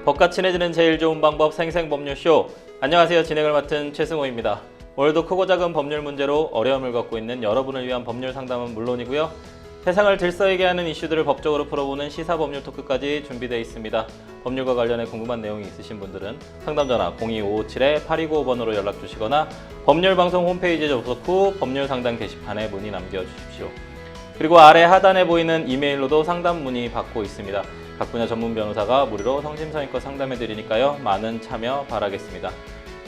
법과 친해지는 제일 좋은 방법 생생법률쇼. 안녕하세요. 진행을 맡은 최승호입니다. 오늘도 크고 작은 법률 문제로 어려움을 겪고 있는 여러분을 위한 법률 상담은 물론이고요. 세상을 들썩이게 하는 이슈들을 법적으로 풀어보는 시사법률 토크까지 준비되어 있습니다. 법률과 관련해 궁금한 내용이 있으신 분들은 상담전화 02557-8295번으로 연락주시거나 법률방송 홈페이지에 접속 후 법률상담 게시판에 문의 남겨주십시오. 그리고 아래 하단에 보이는 이메일로도 상담 문의 받고 있습니다. 각 분야 전문 변호사가 무료로 성심성의껏 상담해드리니까요. 많은 참여 바라겠습니다.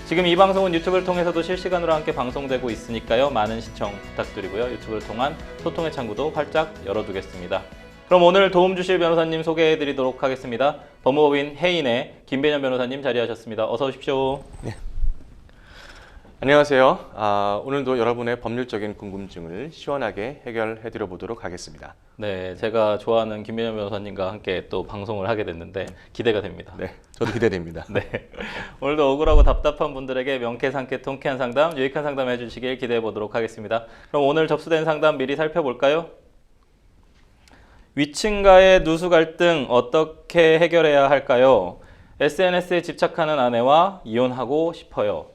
지금 이 방송은 유튜브를 통해서도 실시간으로 함께 방송되고 있으니까요. 많은 시청 부탁드리고요. 유튜브를 통한 소통의 창구도 활짝 열어두겠습니다. 그럼 오늘 도움 주실 변호사님 소개해드리도록 하겠습니다. 법무법인 해인의 김배년 변호사님 자리하셨습니다. 어서 오십시오. 네. 안녕하세요. 오늘도 여러분의 법률적인 궁금증을 시원하게 해결해드려 보도록 하겠습니다. 네, 제가 좋아하는 김배년 변호사님과 함께 또 방송을 하게 됐는데 기대가 됩니다. 네, 저도 기대됩니다. 네, 오늘도 억울하고 답답한 분들에게 명쾌상쾌 통쾌한 상담, 유익한 상담 해주시길 기대해 보도록 하겠습니다. 그럼 오늘 접수된 상담 미리 살펴볼까요? 위층과의 누수 갈등 어떻게 해결해야 할까요? SNS에 집착하는 아내와 이혼하고 싶어요.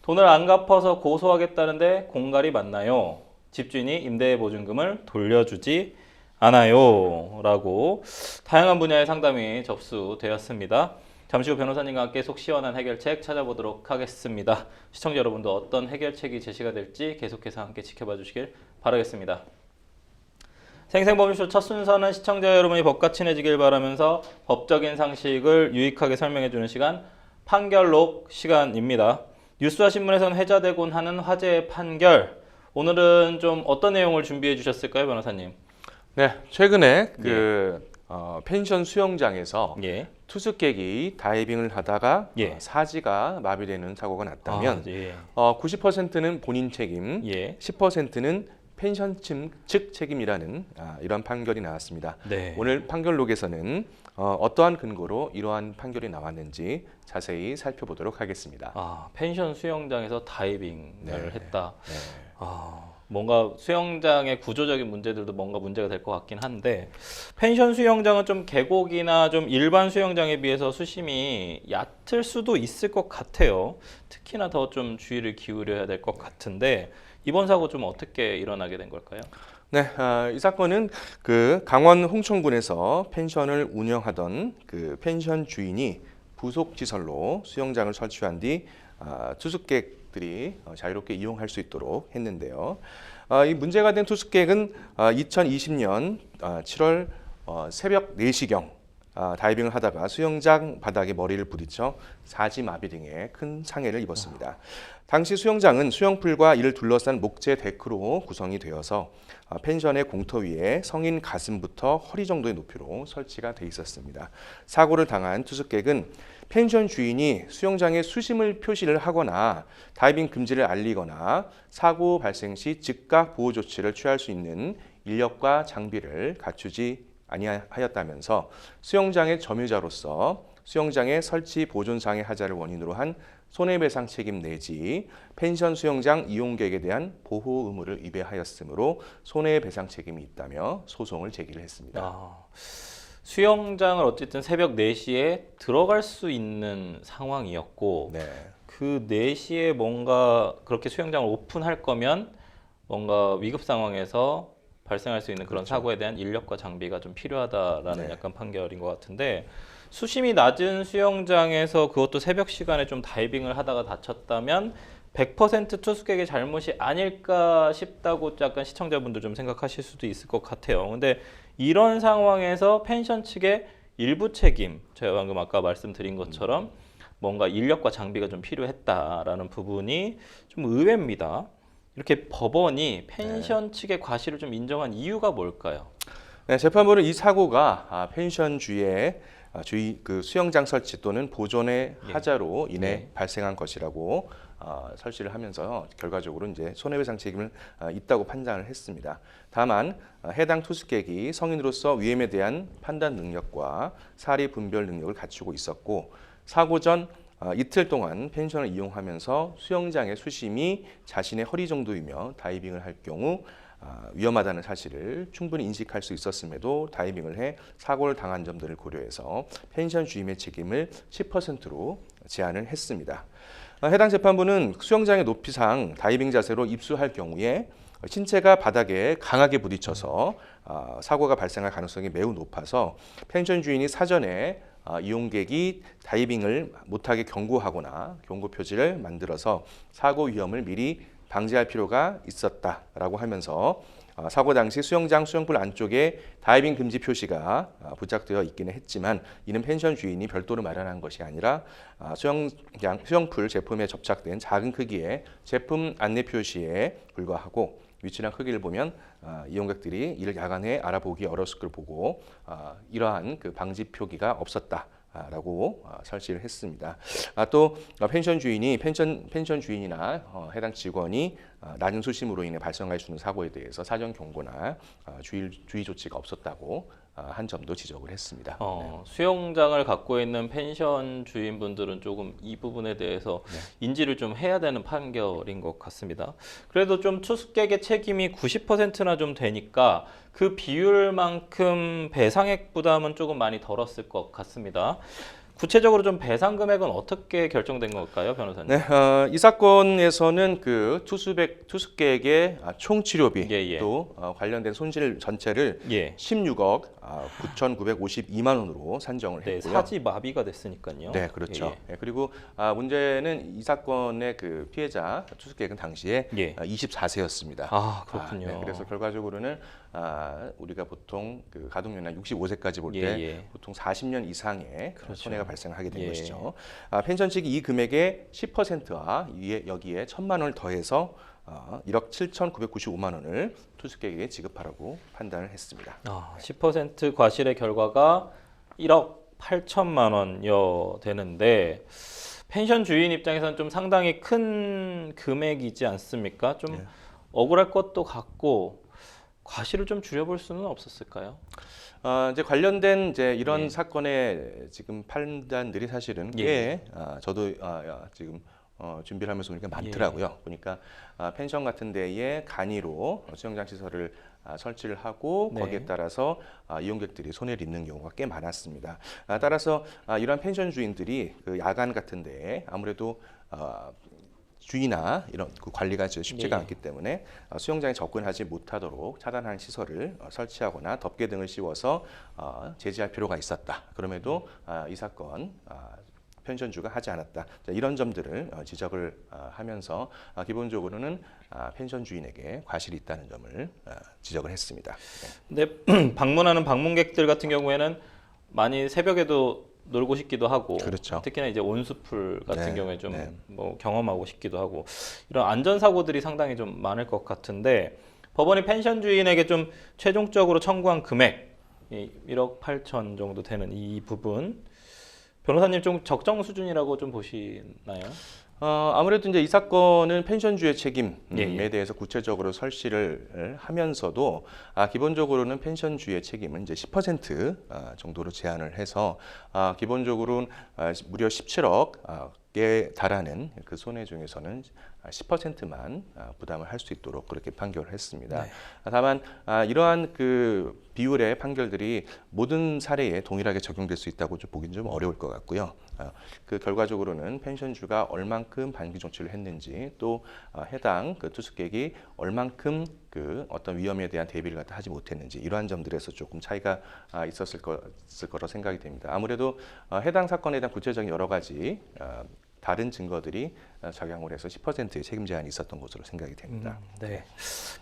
돈을 안 갚아서 고소하겠다는데 공갈이 맞나요? 집주인이 임대보증금을 돌려주지 않아요. 라고 다양한 분야의 상담이 접수되었습니다. 잠시 후 변호사님과 함께 속 시원한 해결책 찾아보도록 하겠습니다. 시청자 여러분도 어떤 해결책이 제시가 될지 계속해서 함께 지켜봐 주시길 바라겠습니다. 생생법률쇼 첫 순서는 시청자 여러분이 법과 친해지길 바라면서 법적인 상식을 유익하게 설명해주는 시간, 판결록 시간입니다. 뉴스와 신문에서는 회자되곤 하는 화제의 판결. 오늘은 좀 어떤 내용을 준비해 주셨을까요, 변호사님? 네, 최근에 펜션 수영장에서 예. 투숙객이 다이빙을 하다가 예. 사지가 마비되는 사고가 났다면 예. 90%는 본인 책임, 예. 10%는 펜션 측 책임이라는 이런 판결이 나왔습니다. 네. 오늘 판결록에서는 어떠한 근거로 이러한 판결이 나왔는지 자세히 살펴보도록 하겠습니다. 펜션 수영장에서 다이빙을 네. 했다. 네. 뭔가 수영장의 구조적인 문제들도 뭔가 문제가 될 것 같긴 한데, 펜션 수영장은 좀 계곡이나 좀 일반 수영장에 비해서 수심이 얕을 수도 있을 것 같아요. 특히나 더 좀 주의를 기울여야 될 것 같은데, 이번 사고 좀 어떻게 일어나게 된 걸까요? 네, 이 사건은 강원 홍천군에서 펜션을 운영하던 펜션 주인이 부속 시설로 수영장을 설치한 뒤 투숙객들이 자유롭게 이용할 수 있도록 했는데요. 이 문제가 된 투숙객은 2020년 7월 새벽 4시경 다이빙을 하다가 수영장 바닥에 머리를 부딪혀 사지마비 등의 큰 상해를 입었습니다. 당시 수영장은 수영풀과 이를 둘러싼 목재 데크로 구성이 되어서 펜션의 공터 위에 성인 가슴부터 허리 정도의 높이로 설치가 돼 있었습니다. 사고를 당한 투숙객은 펜션 주인이 수영장에 수심을 표시를 하거나 다이빙 금지를 알리거나 사고 발생 시 즉각 보호 조치를 취할 수 있는 인력과 장비를 갖추지 아니하였다면서 수영장의 점유자로서 수영장의 설치 보존상의 하자를 원인으로 한 손해배상 책임 내지 펜션 수영장 이용객에 대한 보호 의무를 위배하였으므로 손해배상 책임이 있다며 소송을 제기를 했습니다. 수영장을 어쨌든 새벽 4시에 들어갈 수 있는 상황이었고, 네. 그 4시에 뭔가 그렇게 수영장을 오픈할 거면 뭔가 위급 상황에서 발생할 수 있는 그런 그렇죠. 사고에 대한 인력과 장비가 좀 필요하다라는 네. 약간 판결인 것 같은데, 수심이 낮은 수영장에서 그것도 새벽 시간에 좀 다이빙을 하다가 다쳤다면 100% 투숙객의 잘못이 아닐까 싶다고 약간 시청자분들 좀 생각하실 수도 있을 것 같아요. 근데 이런 상황에서 펜션 측의 일부 책임, 제가 방금 아까 말씀드린 것처럼 뭔가 인력과 장비가 좀 필요했다라는 부분이 좀 의외입니다. 이렇게 법원이 펜션 측의 과실을 좀 인정한 이유가 뭘까요? 네, 재판부는 이 사고가 펜션 주의 수영장 설치 또는 보존의 하자로 인해 발생한 것이라고 설치를 하면서 결과적으로 이제 손해배상 책임을 있다고 판단을 했습니다. 다만 해당 투숙객이 성인으로서 위험에 대한 판단 능력과 사리 분별 능력을 갖추고 있었고, 사고 전 이틀 동안 펜션을 이용하면서 수영장의 수심이 자신의 허리 정도이며 다이빙을 할 경우 위험하다는 사실을 충분히 인식할 수 있었음에도 다이빙을 해 사고를 당한 점들을 고려해서 펜션 주임의 책임을 10%로 제한을 했습니다. 해당 재판부는 수영장의 높이상 다이빙 자세로 입수할 경우에 신체가 바닥에 강하게 부딪혀서 사고가 발생할 가능성이 매우 높아서 펜션 주인이 사전에 이용객이 다이빙을 못하게 경고하거나 경고 표지를 만들어서 사고 위험을 미리 방지할 필요가 있었다라고 하면서 사고 당시 수영장 수영풀 안쪽에 다이빙 금지 표시가 부착되어 있기는 했지만 이는 펜션 주인이 별도로 마련한 것이 아니라 수영풀 제품에 접착된 작은 크기의 제품 안내 표시에 불과하고 위치랑 크기를 보면 이용객들이 이를 야간에 알아보기 어려웠을 걸 보고 이러한 그 방지 표기가 없었다라고 설치를 했습니다. 또 펜션 주인이 펜션 주인이나 해당 직원이 낮은 수심으로 인해 발생할 수 있는 사고에 대해서 사전 경고나 주의 조치가 없었다고 한 점도 지적을 했습니다. 수영장을 갖고 있는 펜션 주인분들은 조금 이 부분에 대해서 인지를 좀 해야 되는 판결인 것 같습니다. 그래도 좀 투숙객의 책임이 90%나 좀 되니까 그 비율만큼 배상액 부담은 조금 많이 덜었을 것 같습니다. 구체적으로 좀 배상 금액은 어떻게 결정된 걸까요, 변호사님? 네, 이 사건에서는 그 투숙객의 총 치료비 또 관련된 손실 전체를 16억 9,952만 원으로 산정을 네, 했고요. 사지 마비가 됐으니까요. 네, 그렇죠. 그리고 문제는 이 사건의 그 피해자 투숙객은 당시에 24세였습니다. 아, 그렇군요. 그래서 결과적으로는 우리가 보통 그 가동 연령 65세까지 볼 때 보통 40년 이상의 손해가 발생하게 된 것이죠. 펜션 측이 이 금액의 10%와 여기에 1,000만 원을 더해서 1억 7,995만 원을 투숙객에게 지급하라고 판단을 했습니다. 10% 과실의 결과가 1억 8천만 원여 되는데 펜션 주인 입장에서는 좀 상당히 큰 금액이지 않습니까? 좀 억울할 것도 같고 과실을 좀 줄여볼 수는 없었을까요? 이제 관련된 이런 사건의 지금 판단들이 사실은 꽤 저도 지금 준비를 하면서 보니까 많더라고요. 보니까 펜션 같은 데에 간이로 수영장 시설을 설치를 하고 거기에 따라서 이용객들이 손해를 입는 경우가 꽤 많았습니다. 따라서 이러한 펜션 주인들이 그 야간 같은 데에 아무래도 주의나 이런 그 관리가 쉽지가 않기 때문에 수영장에 접근하지 못하도록 차단하는 시설을 설치하거나 덮개 등을 씌워서 제지할 필요가 있었다. 그럼에도 이 사건 펜션주가 하지 않았다. 이런 점들을 지적을 하면서 기본적으로는 펜션 주인에게 과실이 있다는 점을 지적을 했습니다. 근데 방문하는 방문객들 같은 경우에는 많이 새벽에도 놀고 싶기도 하고, 그렇죠. 특히나 이제 온수풀 같은 경우에 좀 뭐 경험하고 싶기도 하고 이런 안전 사고들이 상당히 좀 많을 것 같은데 법원이 펜션 주인에게 좀 최종적으로 청구한 금액 1억 8천 정도 되는 이 부분 변호사님 좀 적정 수준이라고 좀 보시나요? 아무래도 이제 이 사건은 펜션주의 책임에 대해서 구체적으로 설치를 하면서도 기본적으로는 펜션주의 책임은 이제 10% 정도로 제한을 해서 기본적으로는 무려 17억에 달하는 그 손해 중에서는 10%만 부담을 할 수 있도록 그렇게 판결을 했습니다. 다만 이러한 그 비율의 판결들이 모든 사례에 동일하게 적용될 수 있다고 좀 보기는 좀 어려울 것 같고요. 그 결과적으로는 펜션주가 얼만큼 반기 조치를 했는지 또 해당 그 투숙객이 얼만큼 그 어떤 위험에 대한 대비를 갖다 하지 못했는지 이러한 점들에서 조금 차이가 있었을 거라 생각이 됩니다. 아무래도 해당 사건에 대한 구체적인 여러 가지 다른 증거들이 작용을 해서 10%의 책임 제한이 있었던 것으로 생각이 됩니다.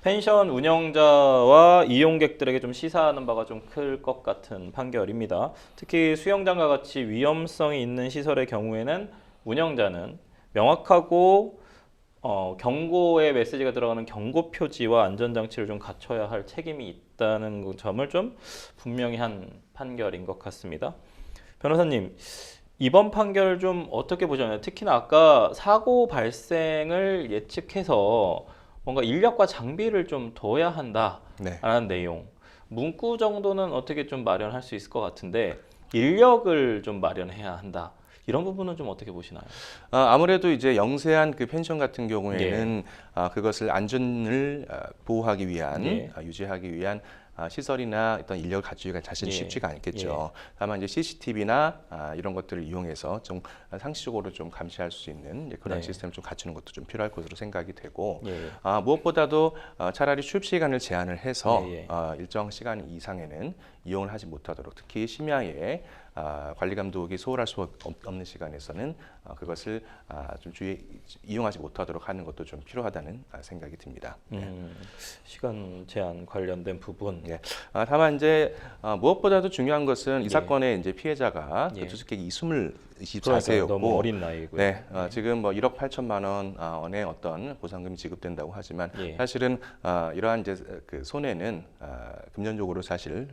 펜션 운영자와 이용객들에게 좀 시사하는 바가 좀 클 것 같은 판결입니다. 특히 수영장과 같이 위험성이 있는 시설의 경우에는 운영자는 명확하고 경고의 메시지가 들어가는 경고 표지와 안전장치를 좀 갖춰야 할 책임이 있다는 점을 좀 분명히 한 판결인 것 같습니다. 변호사님, 이번 판결 좀 어떻게 보셨나요? 특히나 아까 사고 발생을 예측해서 뭔가 인력과 장비를 좀 둬야 한다라는 내용. 문구 정도는 어떻게 좀 마련할 수 있을 것 같은데 인력을 좀 마련해야 한다. 이런 부분은 좀 어떻게 보시나요? 아무래도 이제 영세한 그 펜션 같은 경우에는 그것을 안전을 보호하기 위한 예. 유지하기 위한 시설이나 어떤 인력을 갖추기가 사실 예. 쉽지가 않겠죠. 다만 이제 CCTV나 이런 것들을 이용해서 좀 상시적으로 좀 감시할 수 있는 이제 그런 네. 시스템을 좀 갖추는 것도 좀 필요할 것으로 생각이 되고 예. 무엇보다도 차라리 출입 시간을 제한을 해서 예. 일정 시간 이상에는 이용을 하지 못하도록 특히 심야에 관리 감독이 소홀할 수 없는 시간에서는 그것을 좀 이용하지 못하도록 하는 것도 좀 필요하다는 생각이 듭니다. 시간 제한 관련된 부분. 예. 다만 이제 무엇보다도 중요한 것은 이 예. 사건의 이제 피해자가 예. 그 투숙객이 24세였고 그러니까 너무 어린 나이고요. 네, 지금 뭐 1억 8천만 원의 어떤 보상금이 지급된다고 하지만 예. 사실은 이러한 이제 그 손해는 금전적으로 사실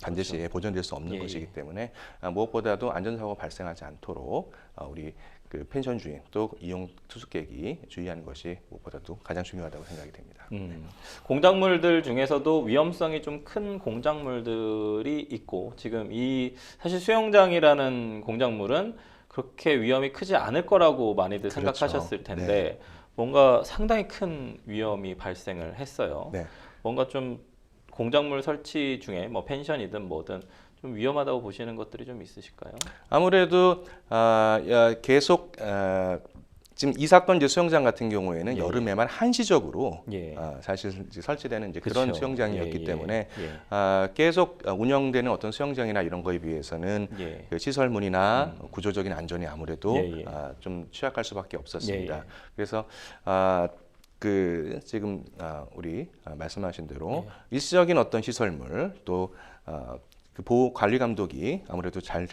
반드시 그렇죠. 보전될 수 없는 예, 것이기 예. 때문에 무엇보다도 안전사고가 발생하지 않도록 우리 그 펜션 주인 또 이용 투숙객이 주의하는 것이 무엇보다도 가장 중요하다고 생각이 됩니다. 공작물들 중에서도 위험성이 좀 큰 공작물들이 있고 지금 이 사실 수영장이라는 공작물은 그렇게 위험이 크지 않을 거라고 많이들 그렇죠. 생각하셨을 텐데 뭔가 상당히 큰 위험이 발생을 했어요. 네. 뭔가 좀 공작물 설치 중에 뭐 펜션이든 뭐든 좀 위험하다고 보시는 것들이 좀 있으실까요? 아무래도 계속 지금 이 사건 이제 수영장 같은 경우에는 예. 여름에만 한시적으로 예. 사실 이제 설치되는 이제 그쵸. 그런 수영장이었기 예, 예, 때문에 예. 계속 운영되는 어떤 수영장이나 이런 거에 비해서는 예. 그 시설문이나 구조적인 안전이 아무래도 예, 예. 좀 취약할 수밖에 없었습니다. 예, 예. 그래서 그 지금 우리 말씀하신 대로 예. 일시적인 어떤 시설물 또 그 보호 관리 감독이 아무래도 잘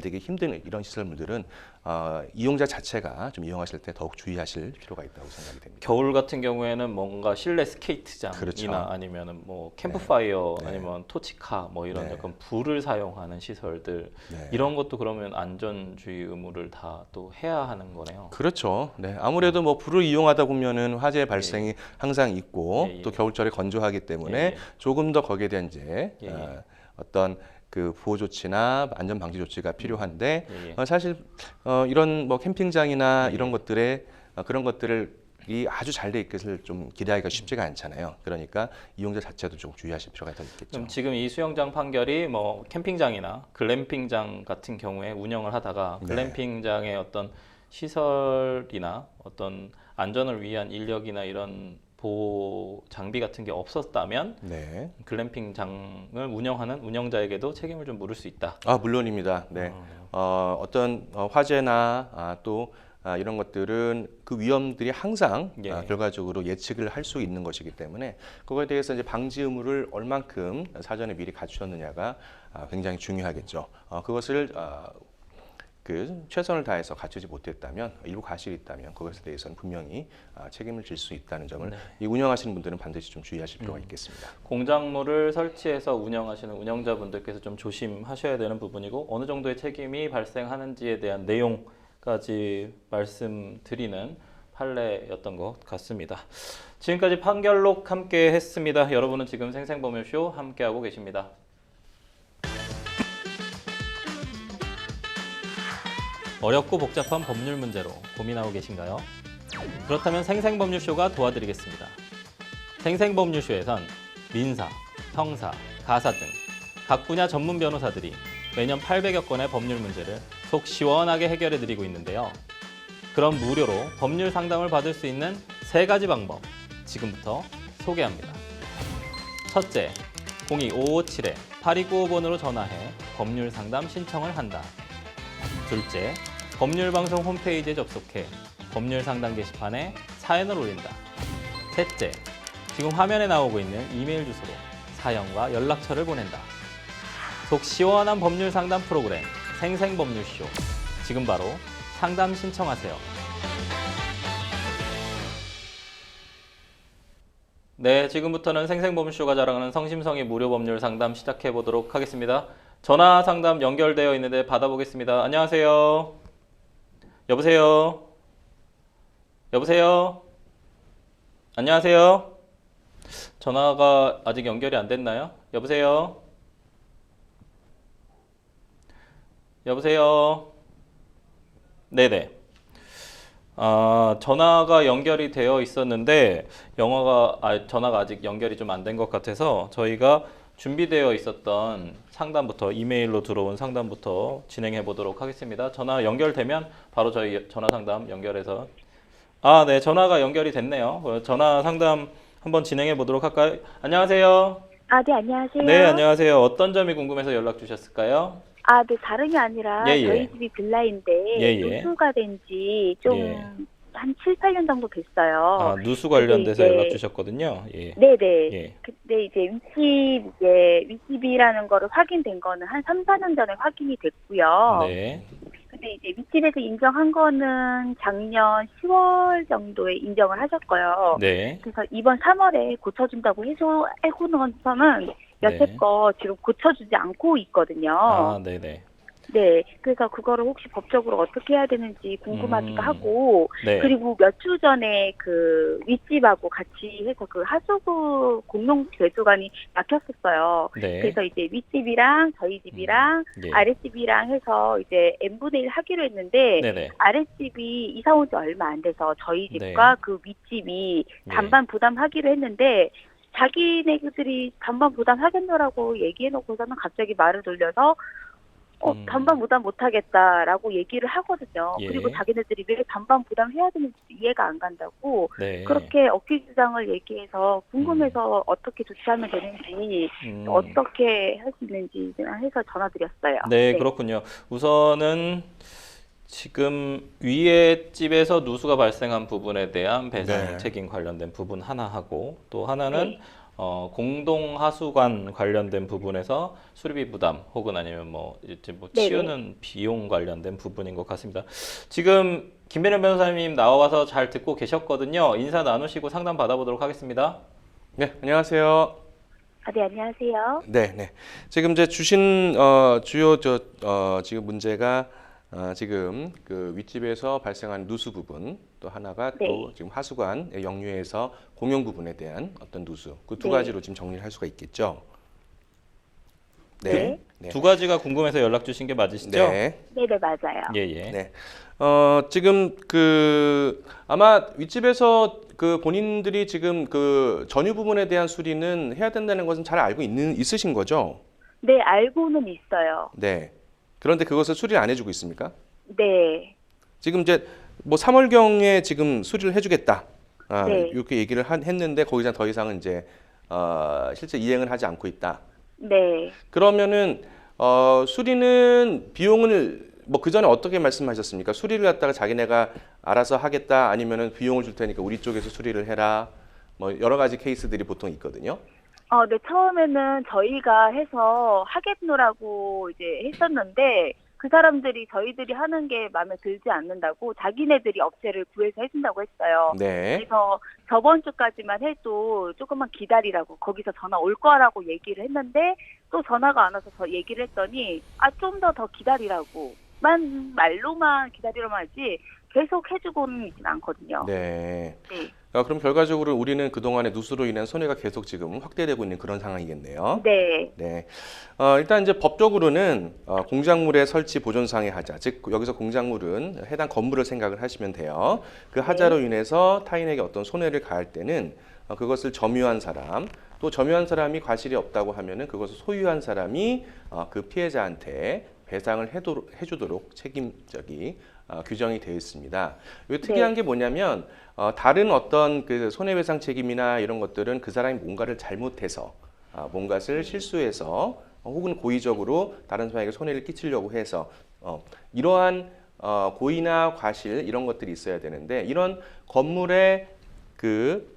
되기 힘든 이런 시설물들은 이용자 자체가 좀 이용하실 때 더욱 주의하실 필요가 있다고 생각이 됩니다. 겨울 같은 경우에는 뭔가 실내 스케이트장이나 그렇죠. 아니면은 뭐 캠프파이어 네. 아니면 토치카 뭐 이런 네. 약간 불을 사용하는 시설들 네. 이런 것도 그러면 안전주의 의무를 다 또 해야 하는 거네요. 그렇죠. 네, 아무래도 뭐 불을 이용하다 보면은 화재 발생이 항상 있고 예, 예. 또 겨울철에 건조하기 때문에 예, 예. 조금 더 거기에 대한 이제 예, 예. 어떤 그 보호 조치나 안전 방지 조치가 필요한데 예, 예. 사실 이런 뭐 캠핑장이나 예, 이런 예. 것들에 그런 것들이 아주 잘 돼 있것을 좀 기대하기가 쉽지가 않잖아요. 그러니까 이용자 자체도 좀 주의하실 필요가 더 있겠죠. 그럼 지금 이 수영장 판결이 뭐 캠핑장이나 글램핑장 같은 경우에 운영을 하다가 네. 글램핑장의 어떤 시설이나 어떤 안전을 위한 인력이나 이런 보호 장비 같은 게 없었다면 네. 글램핑장을 운영하는 운영자에게도 책임을 좀 물을 수 있다. 물론입니다. 네. 어떤 화재나 또 이런 것들은 그 위험들이 항상 예. 결과적으로 예측을 할 수 있는 것이기 때문에 그거에 대해서 이제 방지 의무를 얼만큼 사전에 미리 갖추었느냐가 굉장히 중요하겠죠. 그것을 그 최선을 다해서 갖추지 못했다면 일부 과실이 있다면 그것에 대해서는 분명히 책임을 질 수 있다는 점을 네. 이 운영하시는 분들은 반드시 좀 주의하실 필요가 있겠습니다. 공작물을 설치해서 운영하시는 운영자분들께서 좀 조심하셔야 되는 부분이고 어느 정도의 책임이 발생하는지에 대한 내용까지 말씀드리는 판례였던 것 같습니다. 지금까지 판결록 함께 했습니다. 여러분은 지금 생생범효쇼 함께하고 계십니다. 어렵고 복잡한 법률 문제로 고민하고 계신가요? 그렇다면 생생법률쇼가 도와드리겠습니다. 생생법률쇼에선 민사, 형사, 가사 등 각 분야 전문 변호사들이 매년 800여 건의 법률 문제를 속 시원하게 해결해드리고 있는데요. 그럼 무료로 법률 상담을 받을 수 있는 3가지 방법 지금부터 소개합니다. 첫째, 02-557-8295번으로 전화해 법률 상담 신청을 한다. 둘째, 법률방송 홈페이지에 접속해 법률 상담 게시판에 사연을 올린다. 셋째, 지금 화면에 나오고 있는 이메일 주소로 사연과 연락처를 보낸다. 속 시원한 법률 상담 프로그램 생생법률쇼. 지금 바로 상담 신청하세요. 네, 지금부터는 생생법률쇼가 자랑하는 성심성의 무료 법률 상담 시작해 보도록 하겠습니다. 전화 상담 연결되어 있는데 받아보겠습니다. 안녕하세요. 여보세요. 여보세요. 안녕하세요. 전화가 아직 연결이 안 됐나요? 여보세요. 여보세요. 네네. 전화가 연결이 되어 있었는데 전화가 아직 연결이 좀 안 된 것 같아서 저희가 준비되어 있었던 상담부터 이메일로 들어온 상담부터 진행해 보도록 하겠습니다. 전화 연결되면 바로 저희 전화 상담 연결해서 네, 전화가 연결이 됐네요. 전화 상담 한번 진행해 보도록 할까요? 안녕하세요. 네, 안녕하세요. 네, 안녕하세요. 어떤 점이 궁금해서 연락 주셨을까요? 네, 다름이 아니라 예, 예. 저희 집이 빌라인데 예, 예. 누수가 된 지 좀 예. 한 7, 8년 정도 됐어요. 누수 근데 관련돼서 이제 연락 주셨거든요. 예. 네네. 예. 근데 이제 윗집이라는 거를 확인된 거는 한 3, 4년 전에 확인이 됐고요. 네. 근데 이제 윗집에서 인정한 거는 작년 10월 정도에 인정을 하셨고요. 네. 그래서 이번 3월에 고쳐준다고 해고 나서는 네. 여태껏 지금 고쳐주지 않고 있거든요. 네네. 네, 그래서 그거를 혹시 법적으로 어떻게 해야 되는지 궁금하기도 하고, 네. 그리고 몇 주 전에 그 윗집하고 같이 해서 그 하수구 공용 배수관이 막혔었어요. 네. 그래서 이제 윗집이랑 저희 집이랑 예. 아랫집이랑 해서 이제 n분의 1 하기로 했는데, 네네. 아랫집이 이사 온 지 얼마 안 돼서 저희 집과 네. 그 윗집이 네. 반반 부담하기로 했는데, 자기네들이 반반 부담하겠노라고 얘기해놓고서는 갑자기 말을 돌려서 반반 부담 못하겠다라고 얘기를 하거든요. 예. 그리고 자기네들이 왜 반반 부담해야 되는지 이해가 안 간다고 네. 그렇게 억지 주장을 얘기해서 궁금해서 어떻게 조치하면 되는지 어떻게 할 수 있는지 해서 전화드렸어요. 네, 그렇군요. 우선은 지금 위에 집에서 누수가 발생한 부분에 대한 배상 네. 책임 관련된 부분 하나 하고 또 하나는 네. 공동 하수관 관련된 부분에서 수리비 부담 혹은 아니면 이제 네네. 치우는 비용 관련된 부분인 것 같습니다. 지금 김배련 변호사님 나와서 잘 듣고 계셨거든요. 인사 나누시고 상담 받아보도록 하겠습니다. 네, 안녕하세요. 네, 안녕하세요. 네, 네. 지금 이제 주신 주요 지금 문제가 지금 그 윗집에서 발생한 누수 부분, 또 하나가 네. 또 지금 하수관 역류에서 공용 부분에 대한 어떤 누수, 그 두 네. 가지로 지금 정리를 할 수가 있겠죠. 네. 네. 두 가지가 궁금해서 연락 주신 게 맞으시죠? 네. 네네, 맞아요. 예, 예. 네. 지금 그 아마 윗집에서 그 본인들이 지금 그 전유 부분에 대한 수리는 해야 된다는 것은 잘 알고 있으신 거죠? 네, 알고는 있어요. 네. 그런데 그것을 수리를 안 해주고 있습니까? 네. 지금 이제 뭐 3월경에 지금 수리를 해주겠다. 네. 이렇게 얘기를 했는데 거기서 더 이상은 이제 실제 이행을 하지 않고 있다. 네. 그러면은 수리는 비용을 뭐 그 전에 어떻게 말씀하셨습니까? 수리를 갖다가 자기네가 알아서 하겠다, 아니면은 비용을 줄 테니까 우리 쪽에서 수리를 해라. 뭐 여러 가지 케이스들이 보통 있거든요. 네, 처음에는 저희가 해서 하겠노라고 이제 했었는데, 그 사람들이 저희들이 하는 게 마음에 들지 않는다고 자기네들이 업체를 구해서 해준다고 했어요. 네. 그래서 저번 주까지만 해도 조금만 기다리라고, 거기서 전화 올 거라고 얘기를 했는데, 또 전화가 안 와서 저 얘기를 했더니, 좀 더 기다리라고. 말로만 기다리라만 하지, 계속 해주고는 있진 않거든요. 네. 네. 그럼 결과적으로 우리는 그동안의 누수로 인한 손해가 계속 지금 확대되고 있는 그런 상황이겠네요. 네. 네. 일단 이제 법적으로는 공작물의 설치 보존상의 하자, 즉 여기서 공작물은 해당 건물을 생각을 하시면 돼요. 그 하자로 인해서 타인에게 어떤 손해를 가할 때는 그것을 점유한 사람, 또 점유한 사람이 과실이 없다고 하면은 그것을 소유한 사람이 그 피해자한테 배상을 해주도록 책임적이 규정이 되어 있습니다. 이 특이한 게 뭐냐면 다른 어떤 그 손해배상 책임이나 이런 것들은 그 사람이 뭔가를 잘못해서 뭔가를 실수해서 혹은 고의적으로 다른 사람에게 손해를 끼치려고 해서 이러한 고의나 과실 이런 것들이 있어야 되는데, 이런 건물의 그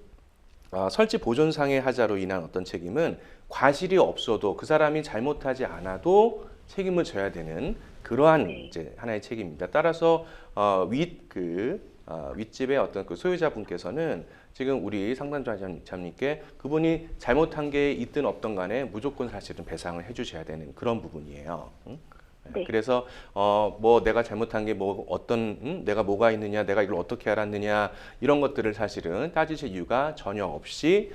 설치 보존상의 하자로 인한 어떤 책임은 과실이 없어도 그 사람이 잘못하지 않아도 책임을 져야 되는 그러한 이제 하나의 책임입니다. 따라서 윗집의 어떤 그 소유자분께서는 지금 우리 상담자님께 그분이 잘못한 게 있든 없든 간에 무조건 사실은 배상을 해주셔야 되는 그런 부분이에요. 네. 그래서 뭐 내가 잘못한 게 뭐 내가 뭐가 있느냐, 내가 이걸 어떻게 알았느냐 이런 것들을 사실은 따지실 이유가 전혀 없이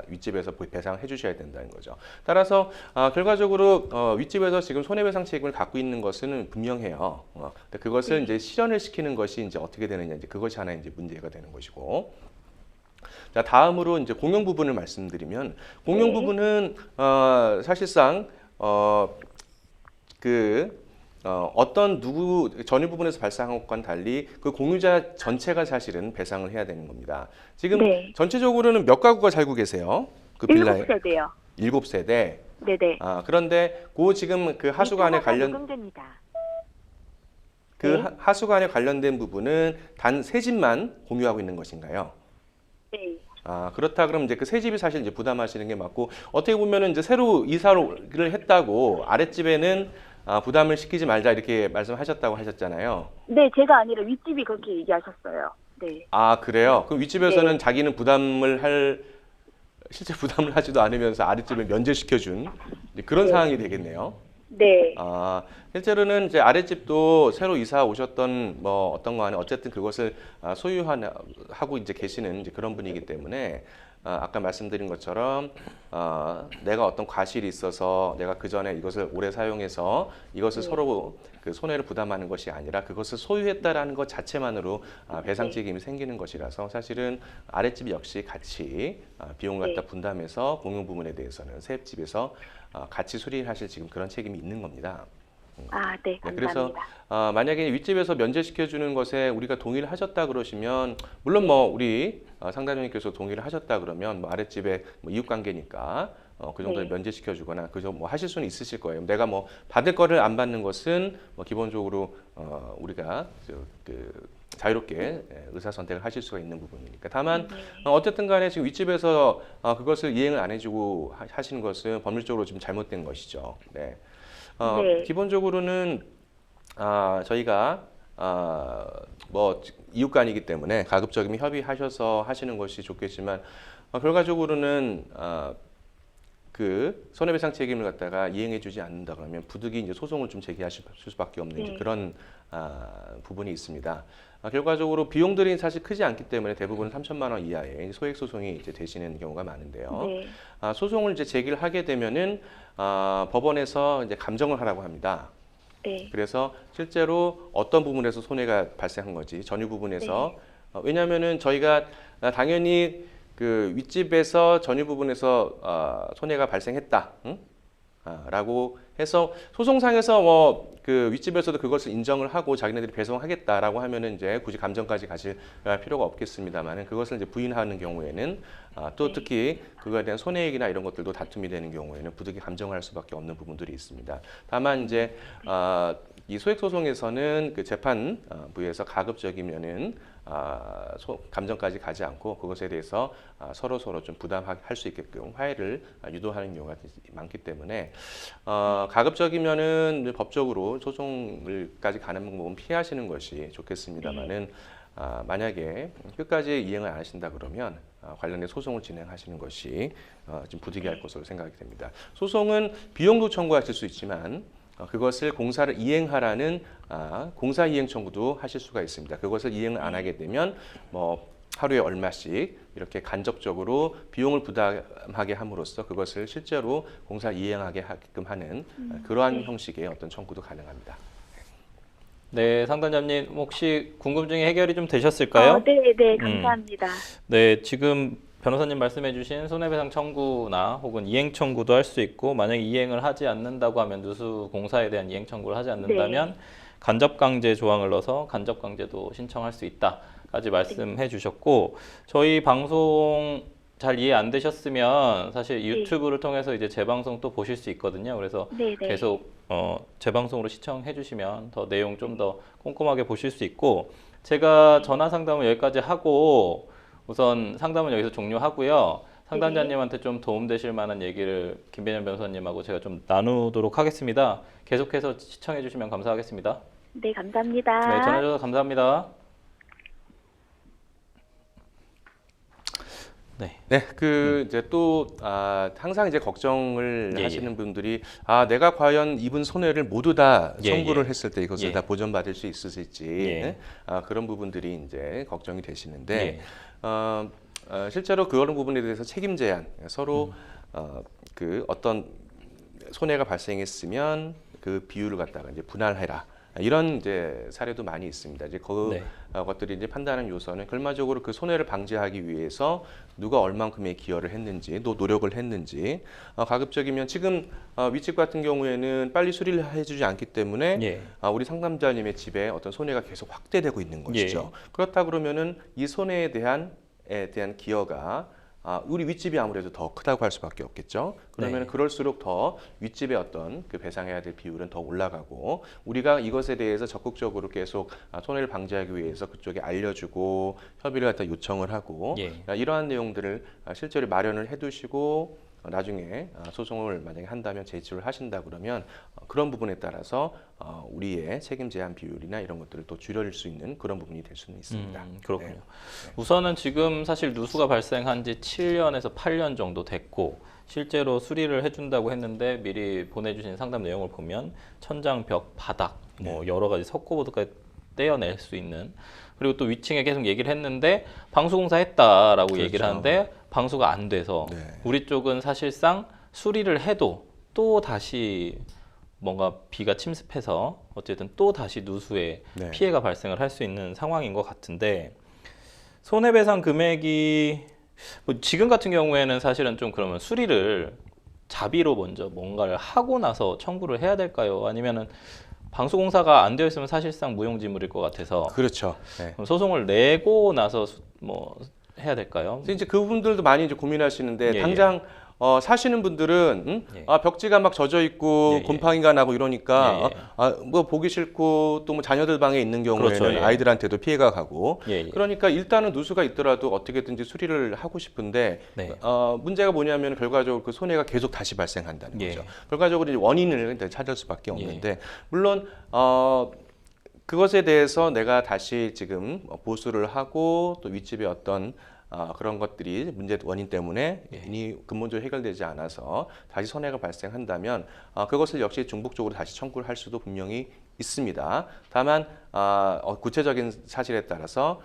윗집에서 배상해 주셔야 된다는 거죠. 따라서 결과적으로 윗집에서 지금 손해배상 책임을 갖고 있는 것은 분명해요. 근데 그것을 이제 실현을 시키는 것이 이제 어떻게 되느냐, 이제 그것이 하나 이제 문제가 되는 것이고. 자, 다음으로 이제 공용 부분을 말씀드리면 공용 네. 부분은 사실상 어떤 누구 전유 부분에서 발생한 것과는 달리 그 공유자 전체가 사실은 배상을 해야 되는 겁니다. 지금 네. 전체적으로는 몇 가구가 살고 계세요? 그 빌라에 7세대요. 7세대. 네네. 그런데 지금 그 하수관에 네. 하수관에 관련된 부분은 단 세 집만 공유하고 있는 것인가요? 네. 그렇다 그러면 이제 그 세 집이 사실 이제 부담하시는 게 맞고, 어떻게 보면은 이제 새로 이사를 했다고 아랫집에는 부담을 시키지 말자 이렇게 말씀하셨다고 하셨잖아요. 네, 제가 아니라 윗집이 그렇게 얘기하셨어요. 네. 그래요? 그럼 윗집에서는 네. 자기는 실제 부담을 하지도 않으면서 아랫집을 면제시켜준 그런 네. 상황이 되겠네요. 네. 실제로는 이제 아랫집도 새로 이사 오셨던 뭐 어떤 거 안에 어쨌든 그것을 소유하고 이제 계시는 이제 그런 분이기 때문에 아까 말씀드린 것처럼 내가 어떤 과실이 있어서 내가 그 전에 이것을 오래 사용해서 이것을 네. 서로 그 손해를 부담하는 것이 아니라 그것을 소유했다라는 것 자체만으로 배상 책임이 생기는 것이라서 사실은 아랫집 역시 같이 비용을 갖다 네. 분담해서 공용 부분에 대해서는 새 집에서 같이 수리하실 지금 그런 책임이 있는 겁니다. 네, 감사합니다. 그래서 만약에 윗집에서 면제시켜 주는 것에 우리가 동의를 하셨다 그러시면, 물론 뭐 우리 상담원님께서 동의를 하셨다 그러면 뭐 아랫집에 뭐 이웃 관계니까 그 정도는 네. 면제시켜 주거나 그저 뭐 하실 수는 있으실 거예요. 내가 뭐 받을 거를 안 받는 것은 뭐 기본적으로 우리가 자유롭게 의사 선택을 하실 수가 있는 부분이니까. 다만 어쨌든 간에 지금 윗집에서 그것을 이행을 안 해주고 하시는 것은 법률적으로 좀 잘못된 것이죠. 네. 네. 기본적으로는 저희가 뭐 이웃간이기 때문에 가급적이면 협의하셔서 하시는 것이 좋겠지만, 결과적으로는 그 손해배상 책임을 갖다가 이행해주지 않는다 그러면 부득이 이제 소송을 좀 제기하실 수밖에 없는 이제 네. 그런 부분이 있습니다. 결과적으로 비용들이 사실 크지 않기 때문에 대부분 3천만 원 이하의 소액 소송이 이제 되시는 경우가 많은데요. 네. 소송을 이제 제기를 하게 되면은 법원에서 이제 감정을 하라고 합니다. 네. 그래서 실제로 어떤 부분에서 손해가 발생한 거지, 전유 부분에서 왜냐하면은 저희가 당연히 그 윗집에서 전유 부분에서 손해가 발생했다, 라고 해서 소송상에서 뭐 그 윗집에서도 그것을 인정을 하고 자기네들이 배송하겠다라고 하면은 이제 굳이 감정까지 가실 필요가 없겠습니다만은, 그것을 이제 부인하는 경우에는 또 특히 그거에 대한 손해액이나 이런 것들도 다툼이 되는 경우에는 부득이 감정을 할 수밖에 없는 부분들이 있습니다. 다만 이제 이 소액 소송에서는 그 재판부에서 가급적이면은 감정까지 가지 않고 그것에 대해서 서로 좀 부담할 수 있게끔 화해를 유도하는 경우가 많기 때문에 가급적이면은 법적으로 소송을까지 가는 방법은 피하시는 것이 좋겠습니다만은, 만약에 끝까지 이행을 안 하신다 그러면 관련된 소송을 진행하시는 것이 좀 부득이할 것으로 생각이 됩니다. 소송은 비용도 청구하실 수 있지만 그것을 공사를 이행하라는 공사 이행 청구도 하실 수가 있습니다. 그것을 이행을 안 하게 되면 뭐 하루에 얼마씩 이렇게 간접적으로 비용을 부담하게 함으로써 그것을 실제로 공사 이행하게 하게끔 하는 그러한 형식의 어떤 청구도 가능합니다. 네, 상담자님 혹시 궁금증이 해결이 좀 되셨을까요? 네, 감사합니다. 네, 지금 변호사님 말씀해주신 손해배상 청구나 혹은 이행 청구도 할 수 있고, 만약에 이행을 하지 않는다고 하면 누수 공사에 대한 이행 청구를 하지 않는다면 간접강제 조항을 넣어서 간접강제도 신청할 수 있다까지 말씀해 주셨고, 저희 방송 잘 이해 안 되셨으면 사실 유튜브를 통해서 이제 재방송 또 보실 수 있거든요. 그래서 계속 재방송으로 시청해 주시면 더 내용 좀 더 꼼꼼하게 보실 수 있고, 제가 전화 상담을 여기까지 하고 우선 상담은 여기서 종료하고요. 상담자님한테 좀 도움되실 만한 얘기를 김배년 변호사님하고 제가 좀 나누도록 하겠습니다. 계속해서 시청해 주시면 감사하겠습니다. 네, 감사합니다. 네, 전화 주셔서 감사합니다. 네. 네, 이제 또 항상 이제 걱정을 예, 하시는 분들이 내가 과연 입은 손해를 모두 다 예, 청구를 예. 했을 때 이것을 예. 다 보전받을 수 있을지 예. 그런 부분들이 이제 걱정이 되시는데 예. 실제로 그런 부분에 대해서 책임 제한 서로 어떤 손해가 발생했으면 그 비율을 갖다가 이제 분할해라. 이런 이제 사례도 많이 있습니다. 이제 네. 것들이 이제 판단하는 요소는 결과적으로 그 손해를 방지하기 위해서 누가 얼만큼의 기여를 했는지, 또 노력을 했는지, 가급적이면 지금 윗집 같은 경우에는 빨리 수리를 해주지 않기 때문에 예. 우리 상담자님의 집에 어떤 손해가 계속 확대되고 있는 것이죠. 그렇다 그러면은 이 손해에 대한 기여가 우리 윗집이 아무래도 더 크다고 할 수밖에 없겠죠. 그러면 네. 그럴수록 더 윗집의 어떤 그 배상해야 될 비율은 더 올라가고 우리가 이것에 대해서 적극적으로 계속 손해를 방지하기 위해서 그쪽에 알려주고 협의를 갖다 요청을 하고 예. 이러한 내용들을 실제로 마련을 해두시고 나중에 소송을 만약에 한다면 제출을 하신다 그러면 그런 부분에 따라서 우리의 책임 제한 비율이나 이런 것들을 또 줄여줄 수 있는 그런 부분이 될 수는 있습니다. 그렇군요. 네. 우선은 지금 사실 누수가 발생한 지 7년에서 8년 정도 됐고 실제로 수리를 해준다고 했는데 미리 보내주신 상담 내용을 보면 천장, 벽, 바닥 뭐 여러 가지 석고보드까지 떼어낼 수 있는 그리고 또 위층에 계속 얘기를 했는데 방수공사 했다라고 그렇죠. 얘기를 하는데 방수가 안 돼서 네. 우리 쪽은 사실상 수리를 해도 또 다시 뭔가 비가 침습해서 어쨌든 또 다시 누수에 네. 피해가 발생을 할 수 있는 상황인 것 같은데 손해배상 금액이 뭐 지금 같은 경우에는 사실은 좀 그러면 수리를 자비로 먼저 뭔가를 하고 나서 청구를 해야 될까요? 아니면은 방수공사가 안 되어 있으면 사실상 무용지물일 것 같아서 그렇죠. 네. 그럼 소송을 내고 나서 뭐 해야 될까요? 그래서 이제 그분들도 많이 이제 고민하시는데 예, 당장 사시는 분들은 예. 벽지가 막 젖어 있고 예, 예. 곰팡이가 나고 이러니까 예, 예. 뭐 보기 싫고 또 뭐 자녀들 방에 있는 경우에는 그렇죠, 예. 아이들한테도 피해가 가고 예, 예. 그러니까 일단은 누수가 있더라도 어떻게든지 수리를 하고 싶은데 네. 문제가 뭐냐면 결과적으로 그 손해가 계속 다시 발생한다는 예. 거죠. 결과적으로 이제 원인을 찾을 수밖에 없는데 물론 그것에 대해서 내가 다시 지금 보수를 하고 또 윗집의 어떤 그런 것들이 문제 원인 때문에 이미 근본적으로 해결되지 않아서 다시 손해가 발생한다면 그것을 역시 중복적으로 다시 청구를 할 수도 분명히 있습니다. 다만 구체적인 사실에 따라서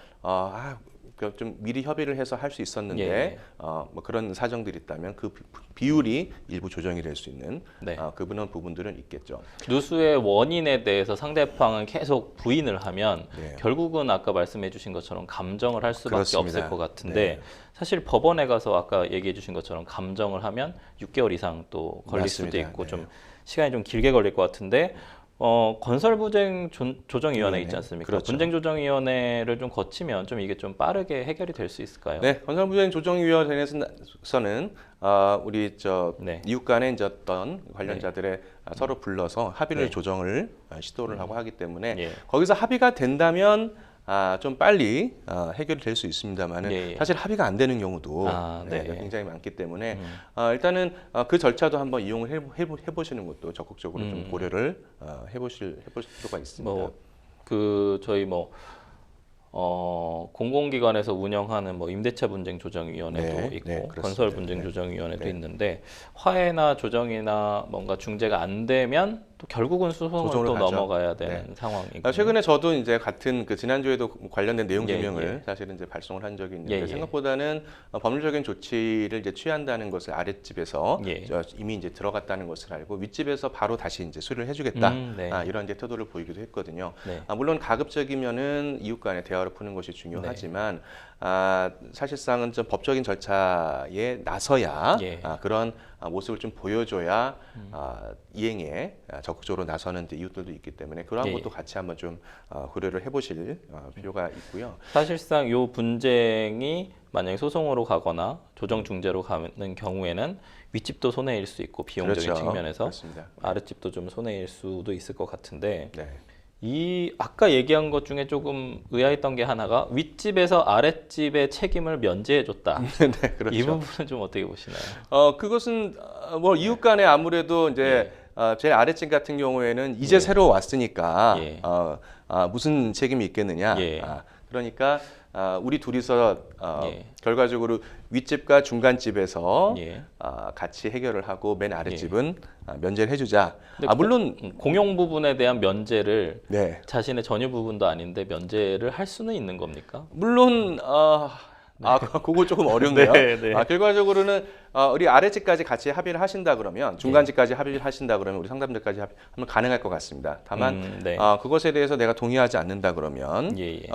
좀 미리 협의를 해서 할 수 있었는데 예. 뭐 그런 사정들이 있다면 그 비율이 일부 조정이 될 수 있는 네. 그런 부분들은 있겠죠. 누수의 원인에 대해서 상대방은 계속 부인을 하면 네. 결국은 아까 말씀해 주신 것처럼 감정을 할 수밖에 그렇습니다. 없을 것 같은데 네. 사실 법원에 가서 아까 얘기해 주신 것처럼 감정을 하면 6개월 이상 또 걸릴 맞습니다. 수도 있고 네. 좀 시간이 좀 길게 걸릴 것 같은데 건설분쟁 조정위원회 있지 않습니까? 그렇죠. 분쟁조정위원회를 좀 거치면 좀 이게 좀 빠르게 해결이 될 수 있을까요? 네, 건설분쟁조정위원회에서는 우리 네. 이웃 간의 이제 어떤 관련자들의 서로 불러서 합의를 네. 조정을 시도를 하고 하기 때문에 예. 거기서 합의가 된다면 좀 빨리 해결이 될 수 있습니다만은 예, 예. 사실 합의가 안 되는 경우도 네. 굉장히 많기 때문에 일단은 그 절차도 한번 이용을 해보시는 것도 적극적으로 좀 고려를 해보실 필요가 있습니다. 저희 공공기관에서 운영하는 임대차 분쟁 조정위원회도 네, 있고 네, 그렇습니다. 건설 분쟁 조정위원회도 네. 있는데 화해나 조정이나 뭔가 중재가 안 되면 또 결국은 소송을 소송으로 또 가죠. 넘어가야 되는 네. 상황이고 최근에 저도 이제 같은 지난주에도 관련된 내용 예, 증명을 예. 사실은 이제 발송을 한 적이 있는데 예, 예. 생각보다는 법률적인 조치를 이제 취한다는 것을 아랫집에서 예. 이미 이제 들어갔다는 것을 알고 윗집에서 바로 다시 이제 수리를 해주겠다 네. 이런 이제 태도를 보이기도 했거든요. 네. 물론 가급적이면은 이웃 간의 대화를 푸는 것이 중요하지만 사실상은 좀 법적인 절차에 나서야 예. 그런 모습을 좀 보여줘야 이행에 적극적으로 나서는 이웃들도 있기 때문에 그러한 예. 것도 같이 한번 좀 고려를 해보실 필요가 있고요. 사실상 이 분쟁이 만약에 소송으로 가거나 조정 중재로 가는 경우에는 윗집도 손해일 수 있고 비용적인 그렇죠. 측면에서 그렇습니다. 아랫집도 좀 손해일 수도 있을 것 같은데 네. 이 아까 얘기한 것 중에 조금 의아했던 게 하나가 윗집에서 아랫집의 책임을 면제해줬다. 네, 그렇죠. 이 부분은 좀 어떻게 보시나요? 그것은 뭐 이웃 간에 아무래도 이제 제일 아랫집 같은 경우에는 이제 새로 왔으니까 예. 무슨 책임이 있겠느냐. 예. 그러니까 우리 둘이서 예. 결과적으로 윗집과 중간집에서 예. 같이 해결을 하고 맨 아랫집은 면제를 해주자. 근데 물론 공용 부분에 대한 면제를 네. 자신의 전유 부분도 아닌데 면제를 할 수는 있는 겁니까? 물론 그거 조금 어렵네요. 네, 네. 결과적으로는 우리 아랫집까지 같이 합의를 하신다 그러면 중간집까지 합의를 하신다 그러면 우리 상담자까지 하면 가능할 것 같습니다. 다만 네. 그것에 대해서 내가 동의하지 않는다 그러면 예, 예.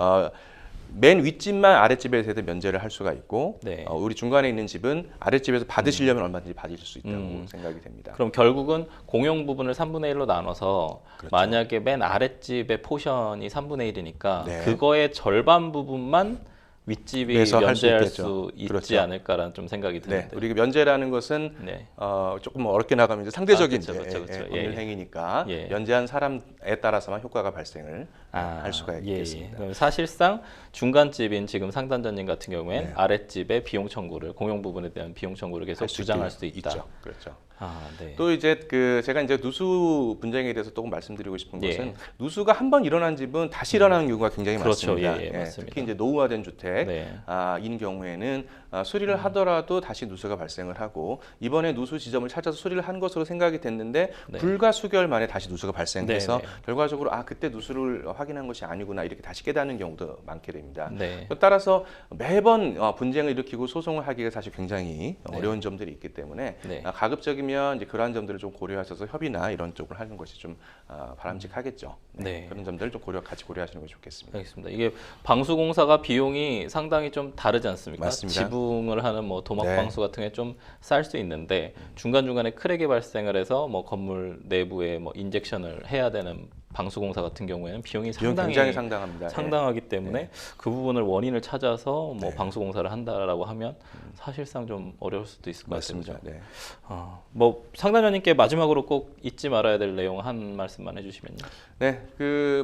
맨 윗집만 아랫집에 대해서 면제를 할 수가 있고 네. 우리 중간에 있는 집은 아랫집에서 받으시려면 얼마든지 받으실 수 있다고 생각이 됩니다. 그럼 결국은 공용 부분을 3분의 1로 나눠서 그렇죠. 만약에 맨 아랫집의 포션이 3분의 1이니까 네. 그거의 절반 부분만 윗집이 그래서 할수 면제할 있겠죠. 수 있지 그렇죠. 않을까라는 좀 생각이 네, 드는데. 우리 면제라는 것은 네. 조금 어렵게 나가면 이제 상대적인 그렇죠. 법률 예. 행위니까 예. 면제한 사람에 따라서만 효과가 발생을 할 수가 예, 있겠습니다. 예. 그럼 사실상 중간집인 지금 상담자님 같은 경우엔 네. 아랫집의 비용 청구를 공용 부분에 대한 비용 청구를 계속 주장할 수 있다. 있죠. 그렇죠. 네. 또 이제 제가 이제 누수 분쟁에 대해서 조금 말씀드리고 싶은 예. 것은 누수가 한 번 일어난 집은 다시 일어나는 경우가 굉장히 그렇죠. 많습니다. 예, 맞습니다. 특히 이제 노후화된 주택 네. 인 경우에는 수리를 하더라도 다시 누수가 발생을 하고 이번에 누수 지점을 찾아서 수리를 한 것으로 생각이 됐는데 네. 불과 수개월 만에 다시 누수가 발생해서 네, 네. 결과적으로 그때 누수를 확인한 것이 아니구나 이렇게 다시 깨닫는 경우도 많게 됩니다. 네. 따라서 매번 분쟁을 일으키고 소송을 하기가 사실 굉장히 네. 어려운 점들이 있기 때문에 네. 가급적이면 이제 그러한 점들을 좀 고려하셔서 협의나 이런 쪽을 하는 것이 좀 바람직하겠죠. 네. 그런 점들을 좀 같이 고려하시는 것이 좋겠습니다. 알겠습니다. 이게 방수공사가 비용이 상당히 좀 다르지 않습니까? 맞습니다. 지붕을 하는 뭐 도막 네. 방수 같은 게 좀 쌀 수 있는데 중간 중간에 크랙이 발생을 해서 뭐 건물 내부에 뭐 인젝션을 해야 되는 방수공사 같은 경우에는 비용이 비용 상당히 굉장히 상당합니다. 상당하기 때문에 그 부분을 원인을 찾아서 뭐 네. 방수공사를 한다라고 하면 사실상 좀 어려울 수도 있을 것 맞습니다. 같습니다. 네. 뭐 상담자님께 마지막으로 꼭 잊지 말아야 될 내용 한 말씀만 해주시면요. 네,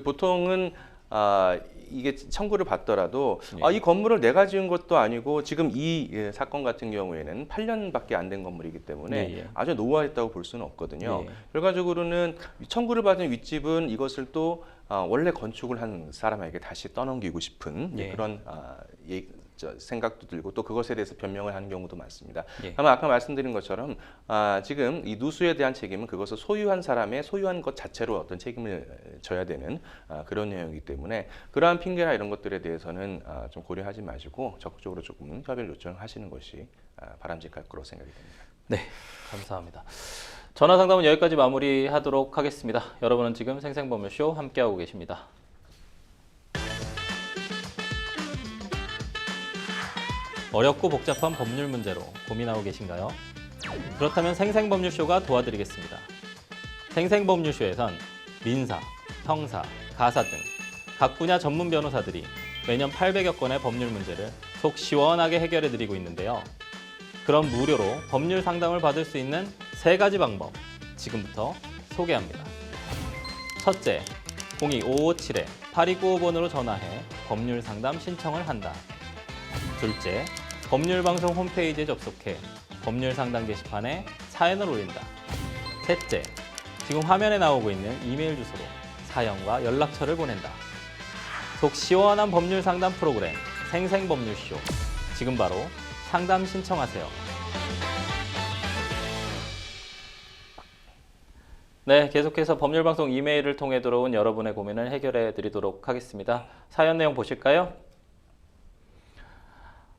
보통은 이게 청구를 받더라도 예. 이 건물을 내가 지은 것도 아니고 지금 이 사건 같은 경우에는 8년밖에 안 된 건물이기 때문에 예. 아주 노후화했다고 볼 수는 없거든요. 예. 결과적으로는 청구를 받은 윗집은 이것을 또 원래 건축을 한 사람에게 다시 떠넘기고 싶은 예. 그런 생각도 들고 또 그것에 대해서 변명을 하는 경우도 많습니다. 예. 다만 아까 말씀드린 것처럼 지금 이 누수에 대한 책임은 그것을 소유한 사람의 소유한 것 자체로 어떤 책임을 져야 되는 그런 내용이기 때문에 그러한 핑계나 이런 것들에 대해서는 좀 고려하지 마시고 적극적으로 조금 협의를 요청하시는 것이 바람직할 거로 생각이 됩니다. 네, 감사합니다. 전화 상담은 여기까지 마무리하도록 하겠습니다. 여러분은 지금 생생법률쇼 함께하고 계십니다. 어렵고 복잡한 법률 문제로 고민하고 계신가요? 그렇다면 생생법률쇼가 도와드리겠습니다. 생생법률쇼에선 민사, 형사, 가사 등 각 분야 전문 변호사들이 매년 800여 건의 법률 문제를 속 시원하게 해결해드리고 있는데요. 그럼 무료로 법률 상담을 받을 수 있는 3가지 방법 지금부터 소개합니다. 첫째, 02-557-8295번으로 전화해 법률 상담 신청을 한다. 둘째, 법률방송 홈페이지에 접속해 법률 상담 게시판에 사연을 올린다. 셋째, 지금 화면에 나오고 있는 이메일 주소로 사연과 연락처를 보낸다. 속 시원한 법률 상담 프로그램 생생법률쇼. 지금 바로 상담 신청하세요. 네, 계속해서 법률방송 이메일을 통해 들어온 여러분의 고민을 해결해 드리도록 하겠습니다. 사연 내용 보실까요?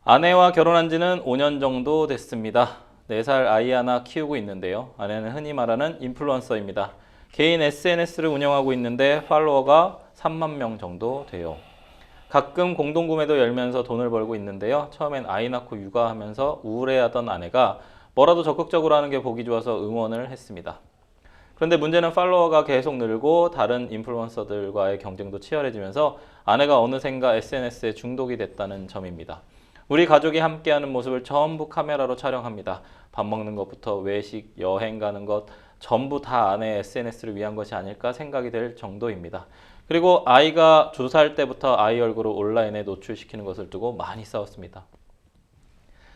아내와 결혼한 지는 5년 정도 됐습니다. 4살 아이 하나 키우고 있는데요. 아내는 흔히 말하는 인플루언서입니다. 개인 SNS를 운영하고 있는데 팔로워가 3만 명 정도 돼요. 가끔 공동구매도 열면서 돈을 벌고 있는데요. 처음엔 아이 낳고 육아하면서 우울해하던 아내가 뭐라도 적극적으로 하는 게 보기 좋아서 응원을 했습니다. 그런데 문제는 팔로워가 계속 늘고 다른 인플루언서들과의 경쟁도 치열해지면서 아내가 어느샌가 SNS에 중독이 됐다는 점입니다. 우리 가족이 함께하는 모습을 전부 카메라로 촬영합니다. 밥 먹는 것부터 외식, 여행 가는 것 전부 다 아내의 SNS를 위한 것이 아닐까 생각이 될 정도입니다. 그리고 아이가 2살 때부터 아이 얼굴을 온라인에 노출시키는 것을 두고 많이 싸웠습니다.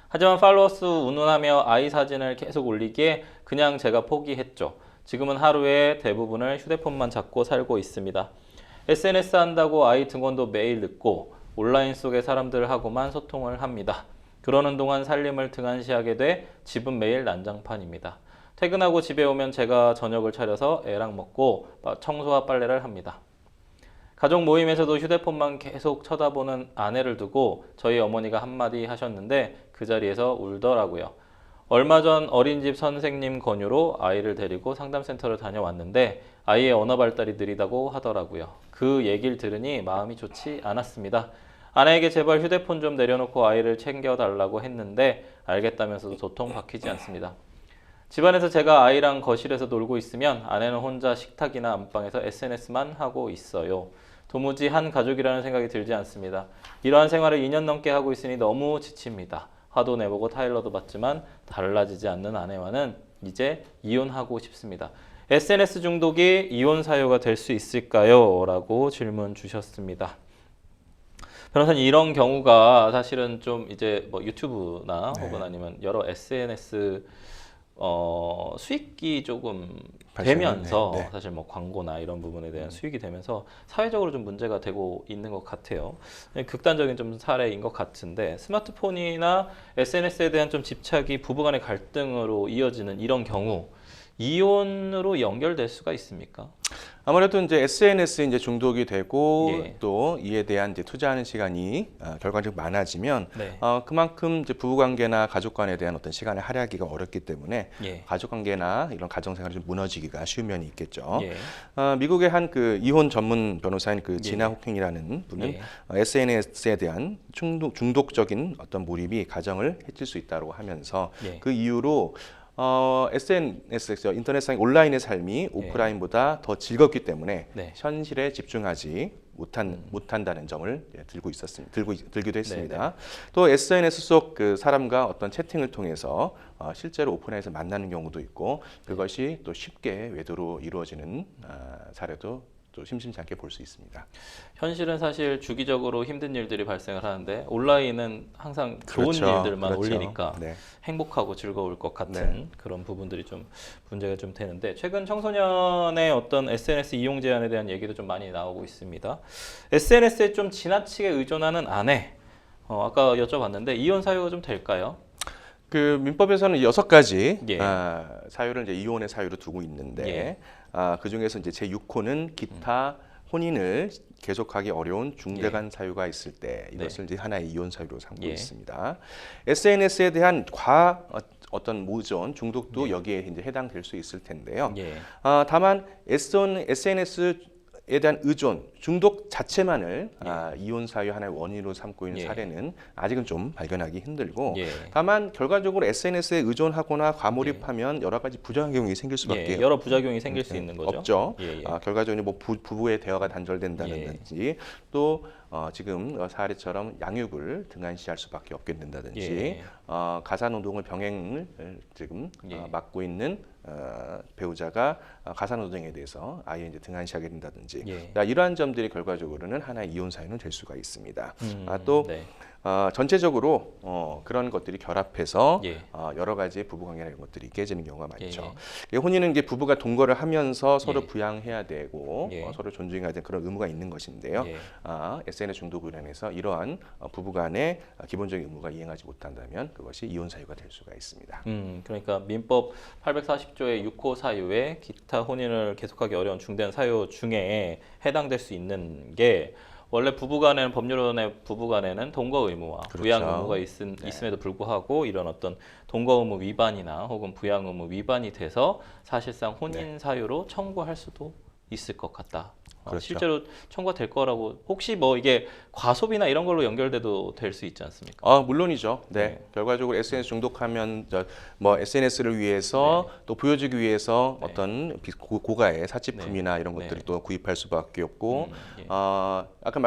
하지만 팔로워 수 운운하며 아이 사진을 계속 올리기에 그냥 제가 포기했죠. 지금은 하루에 대부분을 휴대폰만 잡고 살고 있습니다. SNS 한다고 아이 등원도 매일 늦고 온라인 속의 사람들하고만 소통을 합니다. 그러는 동안 살림을 등한시하게 돼 집은 매일 난장판입니다. 퇴근하고 집에 오면 제가 저녁을 차려서 애랑 먹고 청소와 빨래를 합니다. 가족 모임에서도 휴대폰만 계속 쳐다보는 아내를 두고 저희 어머니가 한마디 하셨는데 그 자리에서 울더라고요. 얼마 전 어린이집 선생님 권유로 아이를 데리고 상담센터를 다녀왔는데 아이의 언어 발달이 느리다고 하더라고요. 그 얘기를 들으니 마음이 좋지 않았습니다. 아내에게 제발 휴대폰 좀 내려놓고 아이를 챙겨달라고 했는데 알겠다면서도 도통 박히지 않습니다. 집안에서 제가 아이랑 거실에서 놀고 있으면 아내는 혼자 식탁이나 안방에서 SNS만 하고 있어요. 도무지 한 가족이라는 생각이 들지 않습니다. 이러한 생활을 2년 넘게 하고 있으니 너무 지칩니다. 화도 내보고 타일러도 받지만 달라지지 않는 아내와는 이제 이혼하고 싶습니다. SNS 중독이 이혼 사유가 될 수 있을까요? 라고 질문 주셨습니다. 변호사님, 이런 경우가 사실은 좀 이제 뭐 유튜브나 혹은 아니면 여러 SNS 수익이 조금 되면서 사실 뭐 광고나 이런 부분에 대한 수익이 되면서 사회적으로 좀 문제가 되고 있는 것 같아요. 극단적인 좀 사례인 것 같은데 스마트폰이나 SNS에 대한 좀 집착이 부부간의 갈등으로 이어지는 이런 경우 이혼으로 연결될 수가 있습니까? 아무래도 이제 SNS에 이제 중독이 되고 또 이에 대한 이제 투자하는 시간이 결과적으로 많아지면 그만큼 이제 부부관계나 가족관에 대한 어떤 시간을 할애하기가 어렵기 때문에 가족관계나 이런 가정생활이 좀 무너지기가 쉬운 면이 있겠죠. 미국의 한 그 이혼 전문 변호사인 그 지나 호킹이라는 분은 SNS에 대한 중독적인 어떤 몰입이 가정을 해칠 수 있다고 하면서 그 이유로 SNS, 인터넷상 온라인의 삶이 오프라인보다 더 즐겁기 때문에 현실에 집중하지 못한다는 점을 들기도 했습니다. 또 SNS 속 그 사람과 어떤 채팅을 통해서 실제로 오프라인에서 만나는 경우도 있고 그것이 또 쉽게 외도로 이루어지는 사례도 또 심심치 않게 볼 수 있습니다. 현실은 사실 주기적으로 힘든 일들이 발생을 하는데 온라인은 항상 좋은 일들만 올리니까 행복하고 즐거울 것 같은 그런 부분들이 좀 문제가 좀 되는데 최근 청소년의 어떤 SNS 이용 제한에 대한 얘기도 좀 많이 나오고 있습니다. SNS에 좀 지나치게 의존하는 아내, 아까 여쭤봤는데 이혼 사유가 좀 될까요? 그 민법에서는 6가지 사유를 이제 이혼의 사유로 두고 있는데 그 중에서 이제 제6호는 기타 혼인을 계속하기 어려운 중대간 사유가 있을 때 이것을 이제 하나의 이혼 사유로 삼고 있습니다. SNS에 대한 어떤 모전 중독도 여기에 이제 해당될 수 있을 텐데요. 다만 SNS에 대한 의존, 중독 자체만을 이혼 사유 하나의 원인으로 삼고 있는 사례는 아직은 좀 발견하기 힘들고 다만 결과적으로 SNS에 의존하거나 과몰입하면 여러 가지 부작용이 생길 수밖에 여러 부작용이 생길 수 있는 거죠. 없죠. 결과적으로 뭐 부부의 대화가 단절된다든지 또 지금 사례처럼 양육을 등한시할 수밖에 없게 된다든지 가사노동을 병행을 지금 맡고 있는 배우자가 가사노동에 대해서 아예 이제 등한시하게 된다든지 이러한 점들이 결과적으로는 하나의 이혼 사유는 될 수가 있습니다. 또 전체적으로 그런 것들이 결합해서 여러 가지 부부관계나 이런 것들이 깨지는 경우가 많죠. 혼인은 이게 부부가 동거를 하면서 서로 부양해야 되고 서로 존중해야 되는 그런 의무가 있는 것인데요. SNS 중독으로 인해서 이러한 부부간의 기본적인 의무가 이행하지 못한다면 그것이 이혼 사유가 될 수가 있습니다. 그러니까 민법 840조의 6호 사유에 기타 혼인을 계속하기 어려운 중대한 사유 중에 해당될 수 있는 게 원래 부부간에는 법률원의 부부간에는 동거 의무와 부양 의무가 있음에도 불구하고 이런 어떤 동거 의무 위반이나 혹은 부양 의무 위반이 돼서 사실상 혼인 사유로 청구할 수도 있을 것 같다. 실제로 청구가 될 거라고 혹시 뭐 이게 과소비나 이런 걸로 연결돼도 될 수 있지 않습니까? 물론이죠. 결과적으로 SNS 중독하면 뭐 SNS를 위해서 또 보여주기 위해서 어떤 고가의 사치품이나 이런 것들을 또 구입할 수밖에 없고 아까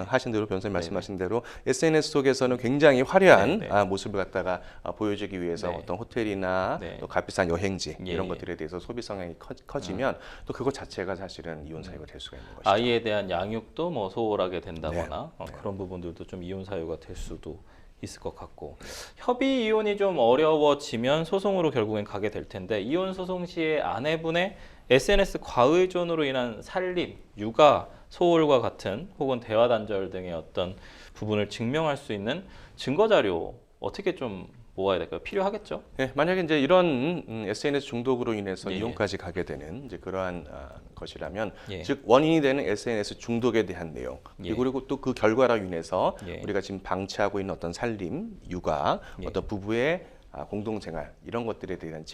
하신 대로 변호사님 말씀하신 대로 SNS 속에서는 굉장히 화려한 모습을 갖다가 보여주기 위해서 어떤 호텔이나 또 값비싼 여행지 이런 것들에 대해서 소비 성향이 커지면 또 그것 자체가 사실은 이혼 사유가 될 수가 있는 것이죠. 아이에 대한 양육도 뭐 소홀하게 된다거나 그런 부분들도 좀 이혼 사유가 될 수도 있을 것 같고 협의 이혼이 좀 어려워지면 소송으로 결국엔 가게 될 텐데 이혼 소송 시에 아내분의 SNS 과의존으로 인한 살림, 육아, 소홀과 같은 혹은 대화 단절 등의 어떤 부분을 증명할 수 있는 증거 자료 어떻게 좀 모아야 될까요? 필요하겠죠? 네, 만약에 이제 이런 SNS 중독으로 인해서 예, 예. 이용까지 가게 되는 이제 그러한 것이라면, 예. 즉 원인이 되는 SNS 중독에 대한 내용, 예. 그리고 또 그 결과로 인해서 예. 우리가 지금 방치하고 있는 어떤 살림, 육아, 예. 어떤 부부의 공동생활 이런 것들에 대한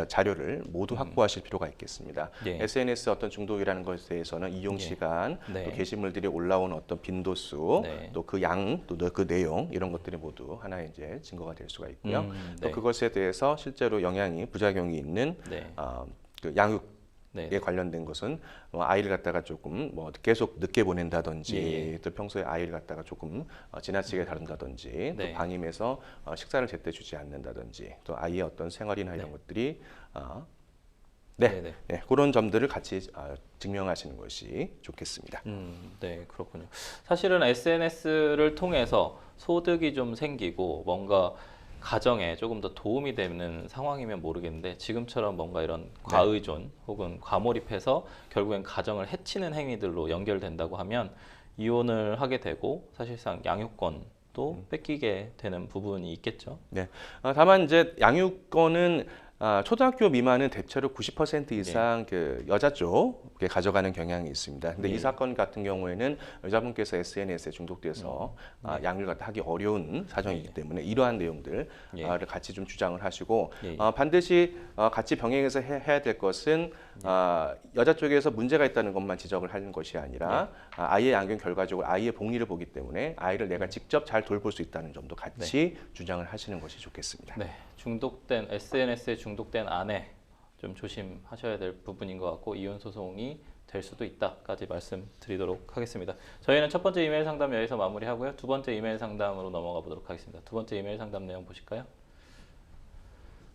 자료를 모두 확보하실 필요가 있겠습니다. 예. SNS 어떤 중독이라는 것에 대해서는 이용 예. 시간, 네. 또 게시물들이 올라온 어떤 빈도수, 네. 또 그 양, 또 그 내용 이런 것들이 모두 하나의 이제 증거가 될 수가 있고요. 또 네. 그것에 대해서 실제로 부작용이 있는 네. 그 양육 네. 에 관련된 것은 아이를 갖다가 조금 계속 늦게 보낸다든지, 예. 또 평소에 아이를 갖다가 조금 지나치게 다룬다든지, 네. 또 방임해서 식사를 제때 주지 않는다든지, 또 아이의 어떤 생활이나 이런 것들이 네네. 네, 그런 점들을 같이 증명하시는 것이 좋겠습니다. 네, 그렇군요. 사실은 SNS를 통해서 소득이 좀 생기고 뭔가 가정에 조금 더 도움이 되는 상황이면 모르겠는데 지금처럼 뭔가 이런 과의존 혹은 과몰입해서 결국엔 가정을 해치는 행위들로 연결된다고 하면 이혼을 하게 되고 사실상 양육권도 뺏기게 되는 부분이 있겠죠. 네. 다만 이제 양육권은 초등학교 미만은 대체로 90% 이상 그 여자 쪽에 가져가는 경향이 있습니다. 근데 이 사건 같은 경우에는 여자분께서 SNS에 중독돼서 양육을 갖다 하기 어려운 사정이기 때문에 이러한 내용들을 같이 좀 주장을 하시고, 반드시 같이 병행해서 해야 될 것은 여자 쪽에서 문제가 있다는 것만 지적을 하는 것이 아니라 아이의 양육 결과적으로 아이의 복리를 보기 때문에 아이를 내가 직접 잘 돌볼 수 있다는 점도 같이 주장을 하시는 것이 좋겠습니다. 네, 중독된 SNS에 중독된 아내 좀 조심하셔야 될 부분인 것 같고 이혼 소송이 될 수도 있다까지 말씀드리도록 하겠습니다. 저희는 첫 번째 이메일 상담 여기서 마무리하고요. 두 번째 이메일 상담으로 넘어가 보도록 하겠습니다. 두 번째 이메일 상담 내용 보실까요?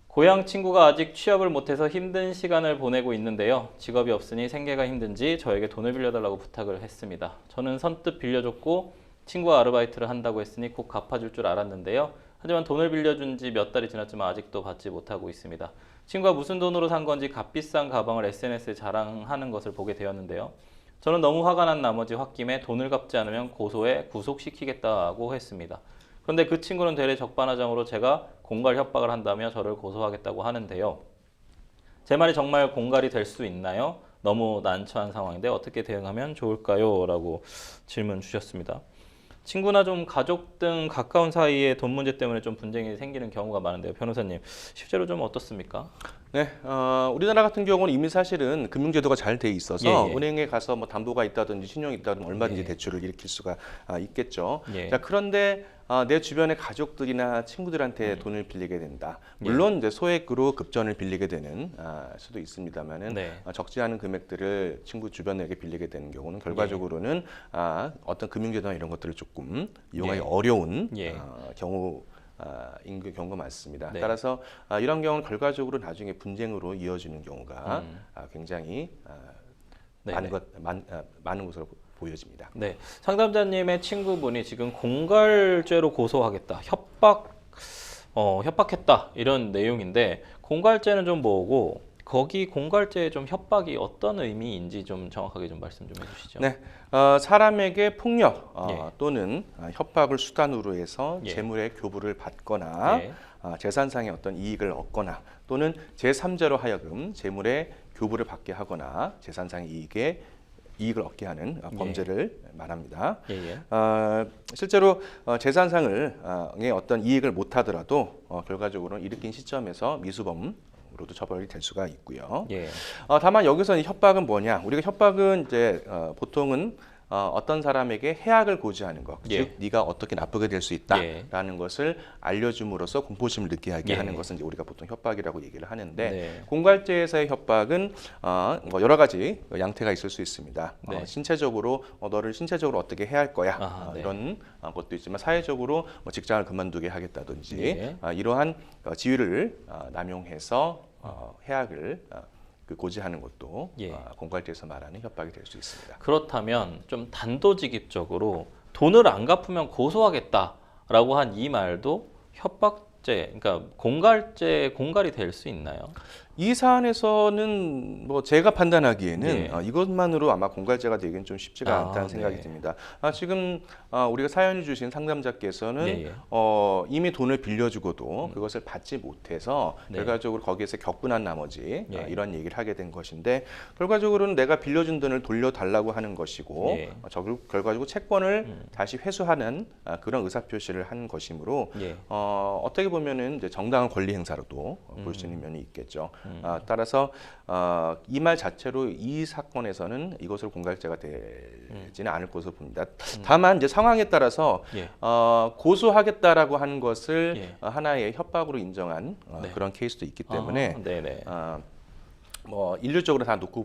고향 친구가 아직 취업을 못해서 힘든 시간을 보내고 있는데요. 직업이 없으니 생계가 힘든지 저에게 돈을 빌려달라고 부탁을 했습니다. 저는 선뜻 빌려줬고 친구가 아르바이트를 한다고 했으니 꼭 갚아줄 줄 알았는데요. 하지만 돈을 빌려준 지 몇 달이 지났지만 아직도 받지 못하고 있습니다. 친구가 무슨 돈으로 산 건지 값비싼 가방을 SNS에 자랑하는 것을 보게 되었는데요. 저는 너무 화가 난 나머지 홧김에 돈을 갚지 않으면 고소해 구속시키겠다고 했습니다. 그런데 그 친구는 되레 적반하장으로 제가 공갈 협박을 한다며 저를 고소하겠다고 하는데요. 제 말이 정말 공갈이 될 수 있나요? 너무 난처한 상황인데 어떻게 대응하면 좋을까요? 라고 질문 주셨습니다. 친구나 좀 가족 등 가까운 사이에 돈 문제 때문에 좀 분쟁이 생기는 경우가 많은데요. 변호사님, 실제로 좀 어떻습니까? 네, 우리나라 같은 경우는 이미 사실은 금융제도가 잘 돼 있어서 은행에 가서 담보가 있다든지 신용이 있다든지 얼마든지 대출을 일으킬 수가 있겠죠. 자, 그런데 내 주변의 가족들이나 친구들한테 돈을 빌리게 된다. 물론 이제 소액으로 급전을 빌리게 되는 수도 있습니다만은 적지 않은 금액들을 친구 주변에게 빌리게 되는 경우는 결과적으로는 어떤 금융제도나 이런 것들을 조금 이용하기 어려운 경우가 많습니다. 따라서 이런 경우는 결과적으로 나중에 분쟁으로 이어지는 경우가 굉장히 많은 것으로 보여집니다. 네, 상담자님의 친구분이 지금 공갈죄로 고소하겠다, 협박했다 이런 내용인데 공갈죄는 좀 뭐고 거기 공갈죄의 좀 협박이 어떤 의미인지 좀 정확하게 좀 말씀 좀 해주시죠. 네, 사람에게 폭력 또는 협박을 수단으로 해서 재물의 교부를 받거나 재산상의 어떤 이익을 얻거나 또는 제3자로 하여금 재물의 교부를 받게 하거나 재산상의 이익을 얻게 하는 범죄를 말합니다. 실제로 재산상의 어떤 이익을 못하더라도 결과적으로는 일으킨 시점에서 미수범으로도 처벌이 될 수가 있고요. 다만 여기서 협박은 뭐냐? 우리가 협박은 이제 보통은 어떤 사람에게 해악을 고지하는 것, 즉 네가 어떻게 나쁘게 될 수 있다라는 것을 알려줌으로써 공포심을 느끼게 하게 하는 것은 이제 우리가 보통 협박이라고 얘기를 하는데 공갈죄에서의 협박은 여러 가지 양태가 있을 수 있습니다. 신체적으로 너를 신체적으로 어떻게 해야 할 거야 이런 것도 있지만 사회적으로 직장을 그만두게 하겠다든지 이러한 지위를 남용해서 해악을 고지하는 것도 공갈죄에서 말하는 협박이 될 수 있습니다. 그렇다면 좀 단도직입적으로 돈을 안 갚으면 고소하겠다라고 한 이 말도 협박죄, 그러니까 공갈이 될 수 있나요? 이 사안에서는 뭐 제가 판단하기에는 예. 이것만으로 아마 공갈죄가 되기는 좀 쉽지가 않다는 생각이 네. 듭니다. 지금 우리가 사연을 주신 상담자께서는 예, 예. 이미 돈을 빌려주고도 그것을 받지 못해서 네. 결과적으로 거기에서 격분한 나머지 예. 이런 얘기를 하게 된 것인데 결과적으로는 내가 빌려준 돈을 돌려달라고 하는 것이고 예. 결과적으로 채권을 다시 회수하는 그런 의사표시를 한 것이므로 예. 어떻게 보면은 이제 정당한 권리 행사로도 볼 수 있는 면이 있겠죠. 따라서 이 말 자체로 이 사건에서는 이것으로 공갈죄가 되지는 않을 것으로 봅니다. 다만 이제 상황에 따라서 예. 고소하겠다라고 하는 것을 예. 하나의 협박으로 인정한 네. 그런 케이스도 있기 때문에 네네. 뭐 일률적으로 다 놓고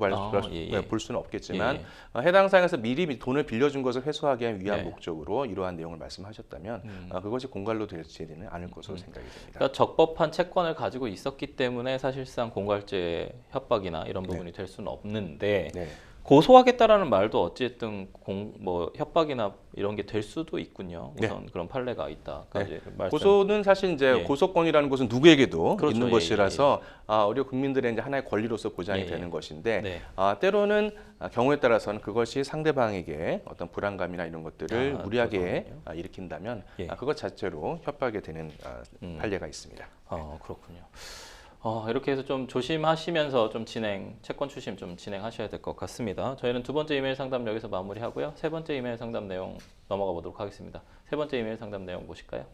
예, 예. 볼 수는 없겠지만 예, 해당 사항에서 미리 돈을 빌려준 것을 회수하기 위한 네. 목적으로 이러한 내용을 말씀하셨다면 그것이 공갈로 되지는 않을 것으로 생각이 됩니다. 그러니까 적법한 채권을 가지고 있었기 때문에 사실상 공갈죄 협박이나 이런 부분이 될 수는 없는데 네. 고소하겠다라는 말도 어쨌든 뭐 협박이나 이런 게 될 수도 있군요. 네. 우선 그런 판례가 있다까지 말씀. 고소는 사실 이제 예. 고소권이라는 것은 누구에게도 그렇죠. 있는 예, 것이라서 우리 국민들의 이제 하나의 권리로서 보장이 예, 예. 되는 것인데 네. 때로는 경우에 따라서는 그것이 상대방에게 어떤 불안감이나 이런 것들을 무리하게 일으킨다면 예. 그것 자체로 협박이 되는 판례가 있습니다. 그렇군요. 이렇게 해서 좀 조심하시면서 좀 채권 추심 좀 진행하셔야 될 것 같습니다. 저희는 두 번째 이메일 상담 여기서 마무리하고요. 세 번째 이메일 상담 내용 넘어가 보도록 하겠습니다. 세 번째 이메일 상담 내용 보실까요?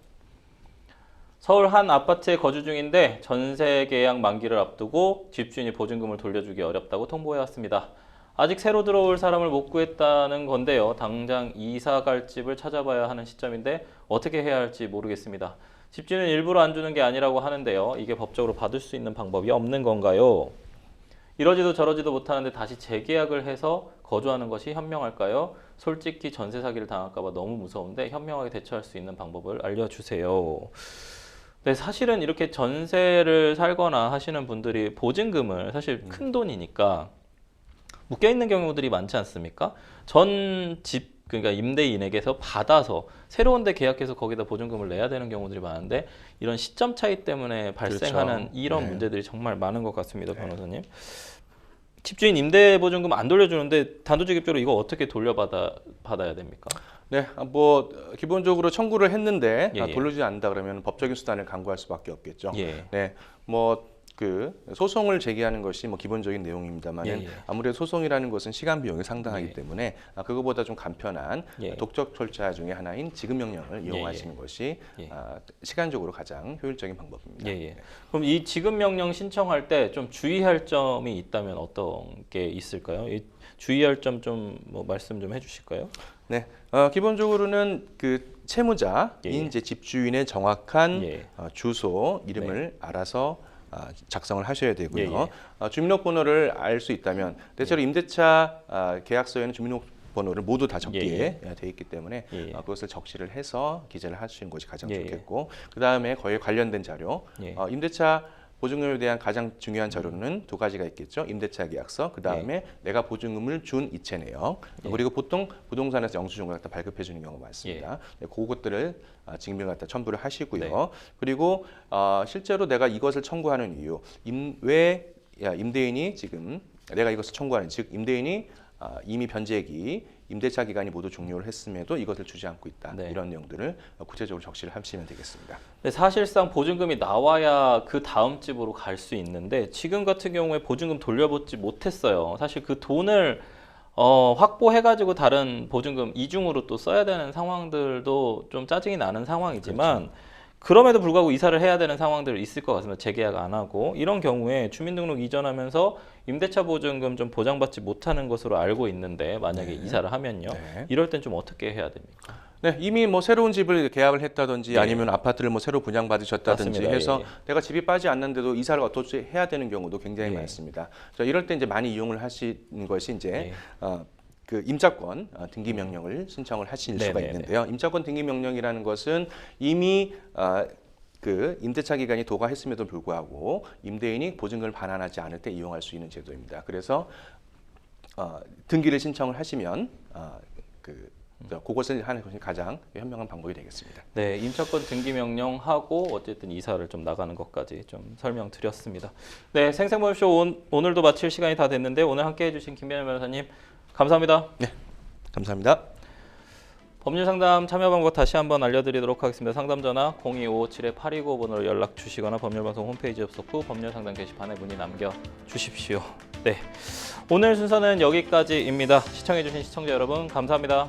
서울 한 아파트에 거주 중인데 전세 계약 만기를 앞두고 집주인이 보증금을 돌려주기 어렵다고 통보해왔습니다. 아직 새로 들어올 사람을 못 구했다는 건데요. 당장 이사 갈 집을 찾아봐야 하는 시점인데 어떻게 해야 할지 모르겠습니다. 집주인은 일부러 안 주는 게 아니라고 하는데요. 이게 법적으로 받을 수 있는 방법이 없는 건가요? 이러지도 저러지도 못하는데 다시 재계약을 해서 거주하는 것이 현명할까요? 솔직히 전세 사기를 당할까 봐 너무 무서운데 현명하게 대처할 수 있는 방법을 알려주세요. 네, 사실은 이렇게 전세를 살거나 하시는 분들이 보증금을 사실 큰 돈이니까 묶여 있는 경우들이 많지 않습니까? 그러니까 임대인에게서 받아서 새로운 데 계약해서 거기다 보증금을 내야 되는 경우들이 많은데 이런 시점 차이 때문에 발생하는 그렇죠. 이런 네. 문제들이 정말 많은 것 같습니다, 변호사님. 집주인 임대 보증금 안 돌려주는데 단도직입적으로 이거 어떻게 돌려받아야 됩니까? 네, 뭐 기본적으로 청구를 했는데 예, 예. 돌려주지 않는다 그러면 법적인 수단을 강구할 수밖에 없겠죠. 예. 네, 뭐 소송을 제기하는 것이 뭐 기본적인 내용입니다만은 예, 예. 아무래도 소송이라는 것은 시간 비용이 상당하기 예. 때문에 그거보다 좀 간편한 예. 독적 절차 중에 하나인 지급 명령을 이용하시는 것이 예. 시간적으로 가장 효율적인 방법입니다. 예, 예. 그럼 이 지급 명령 신청할 때 좀 주의할 점이 있다면 어떤 게 있을까요? 이 주의할 점 좀 뭐 말씀 좀 해주실까요? 네, 기본적으로는 그 채무자인 예. 이제 집주인의 정확한 예. 주소, 이름을 알아서 작성을 하셔야 되고요. 예, 예. 주민등록번호를 알 수 있다면 대체로 임대차 계약서에는 주민등록번호를 모두 다 적기에 돼 있기 때문에 예, 예. 그것을 적시를 해서 기재를 하시는 것이 가장 예, 예. 좋겠고 그 다음에 거기에 관련된 자료, 예. 임대차 보증금에 대한 가장 중요한 자료는 두 가지가 있겠죠. 임대차 계약서, 그 다음에 내가 보증금을 준 이체 내역, 그리고 보통 부동산에서 영수증을 갖다 발급해 주는 경우가 많습니다. 네, 그것들을 증명 갖다 첨부를 하시고요. 네. 그리고 실제로 내가 이것을 청구하는 이유, 왜 임대인이 지금 내가 이것을 청구하는, 즉 임대인이 이미 변제기, 임대차 기간이 모두 종료를 했음에도 이것을 주지 않고 있다. 네. 이런 내용들을 구체적으로 적시를 하시면 되겠습니다. 근데 사실상 보증금이 나와야 그 다음 집으로 갈 수 있는데 지금 같은 경우에 보증금 돌려받지 못했어요. 사실 그 돈을 확보해가지고 다른 보증금 이중으로 또 써야 되는 상황들도 좀 짜증이 나는 상황이지만 그렇죠. 그럼에도 불구하고 이사를 해야 되는 상황들이 있을 것 같습니다. 재계약 안 하고 이런 경우에 주민등록 이전하면서 임대차 보증금 좀 보장받지 못하는 것으로 알고 있는데 만약에 이사를 하면요. 네. 이럴 땐 좀 어떻게 해야 됩니까? 네, 이미 뭐 새로운 집을 계약을 했다든지 예. 아니면 아파트를 뭐 새로 분양받으셨다든지 맞습니다. 해서 예, 예. 내가 집이 빠지 않는데도 이사를 어떻게 해야 되는 경우도 굉장히 예. 많습니다. 자, 이럴 때 이제 많이 이용을 하시는 것이 이제 예. 그 임차권 등기 명령을 신청을 하실 수가 네네네. 있는데요. 임차권 등기 명령이라는 것은 이미 그 임대차 기간이 도과했음에도 불구하고 임대인이 보증금을 반환하지 않을 때 이용할 수 있는 제도입니다. 그래서 등기를 신청을 하시면 그것을 하는 것이 가장 현명한 방법이 되겠습니다. 네, 임차권 등기 명령하고 어쨌든 이사를 좀 나가는 것까지 좀 설명드렸습니다. 네, 생생법쇼 오늘도 마칠 시간이 다 됐는데 오늘 함께해 주신 김변현 변호사님 감사합니다. 네, 감사합니다. 법률 상담 참여 방법 다시 한번 알려드리도록 하겠습니다. 상담 전화 0255-7289번으로 연락 주시거나 법률방송 홈페이지 접속 후 법률 상담 게시판에 문의 남겨주십시오. 네, 오늘 순서는 여기까지입니다. 시청해주신 시청자 여러분 감사합니다.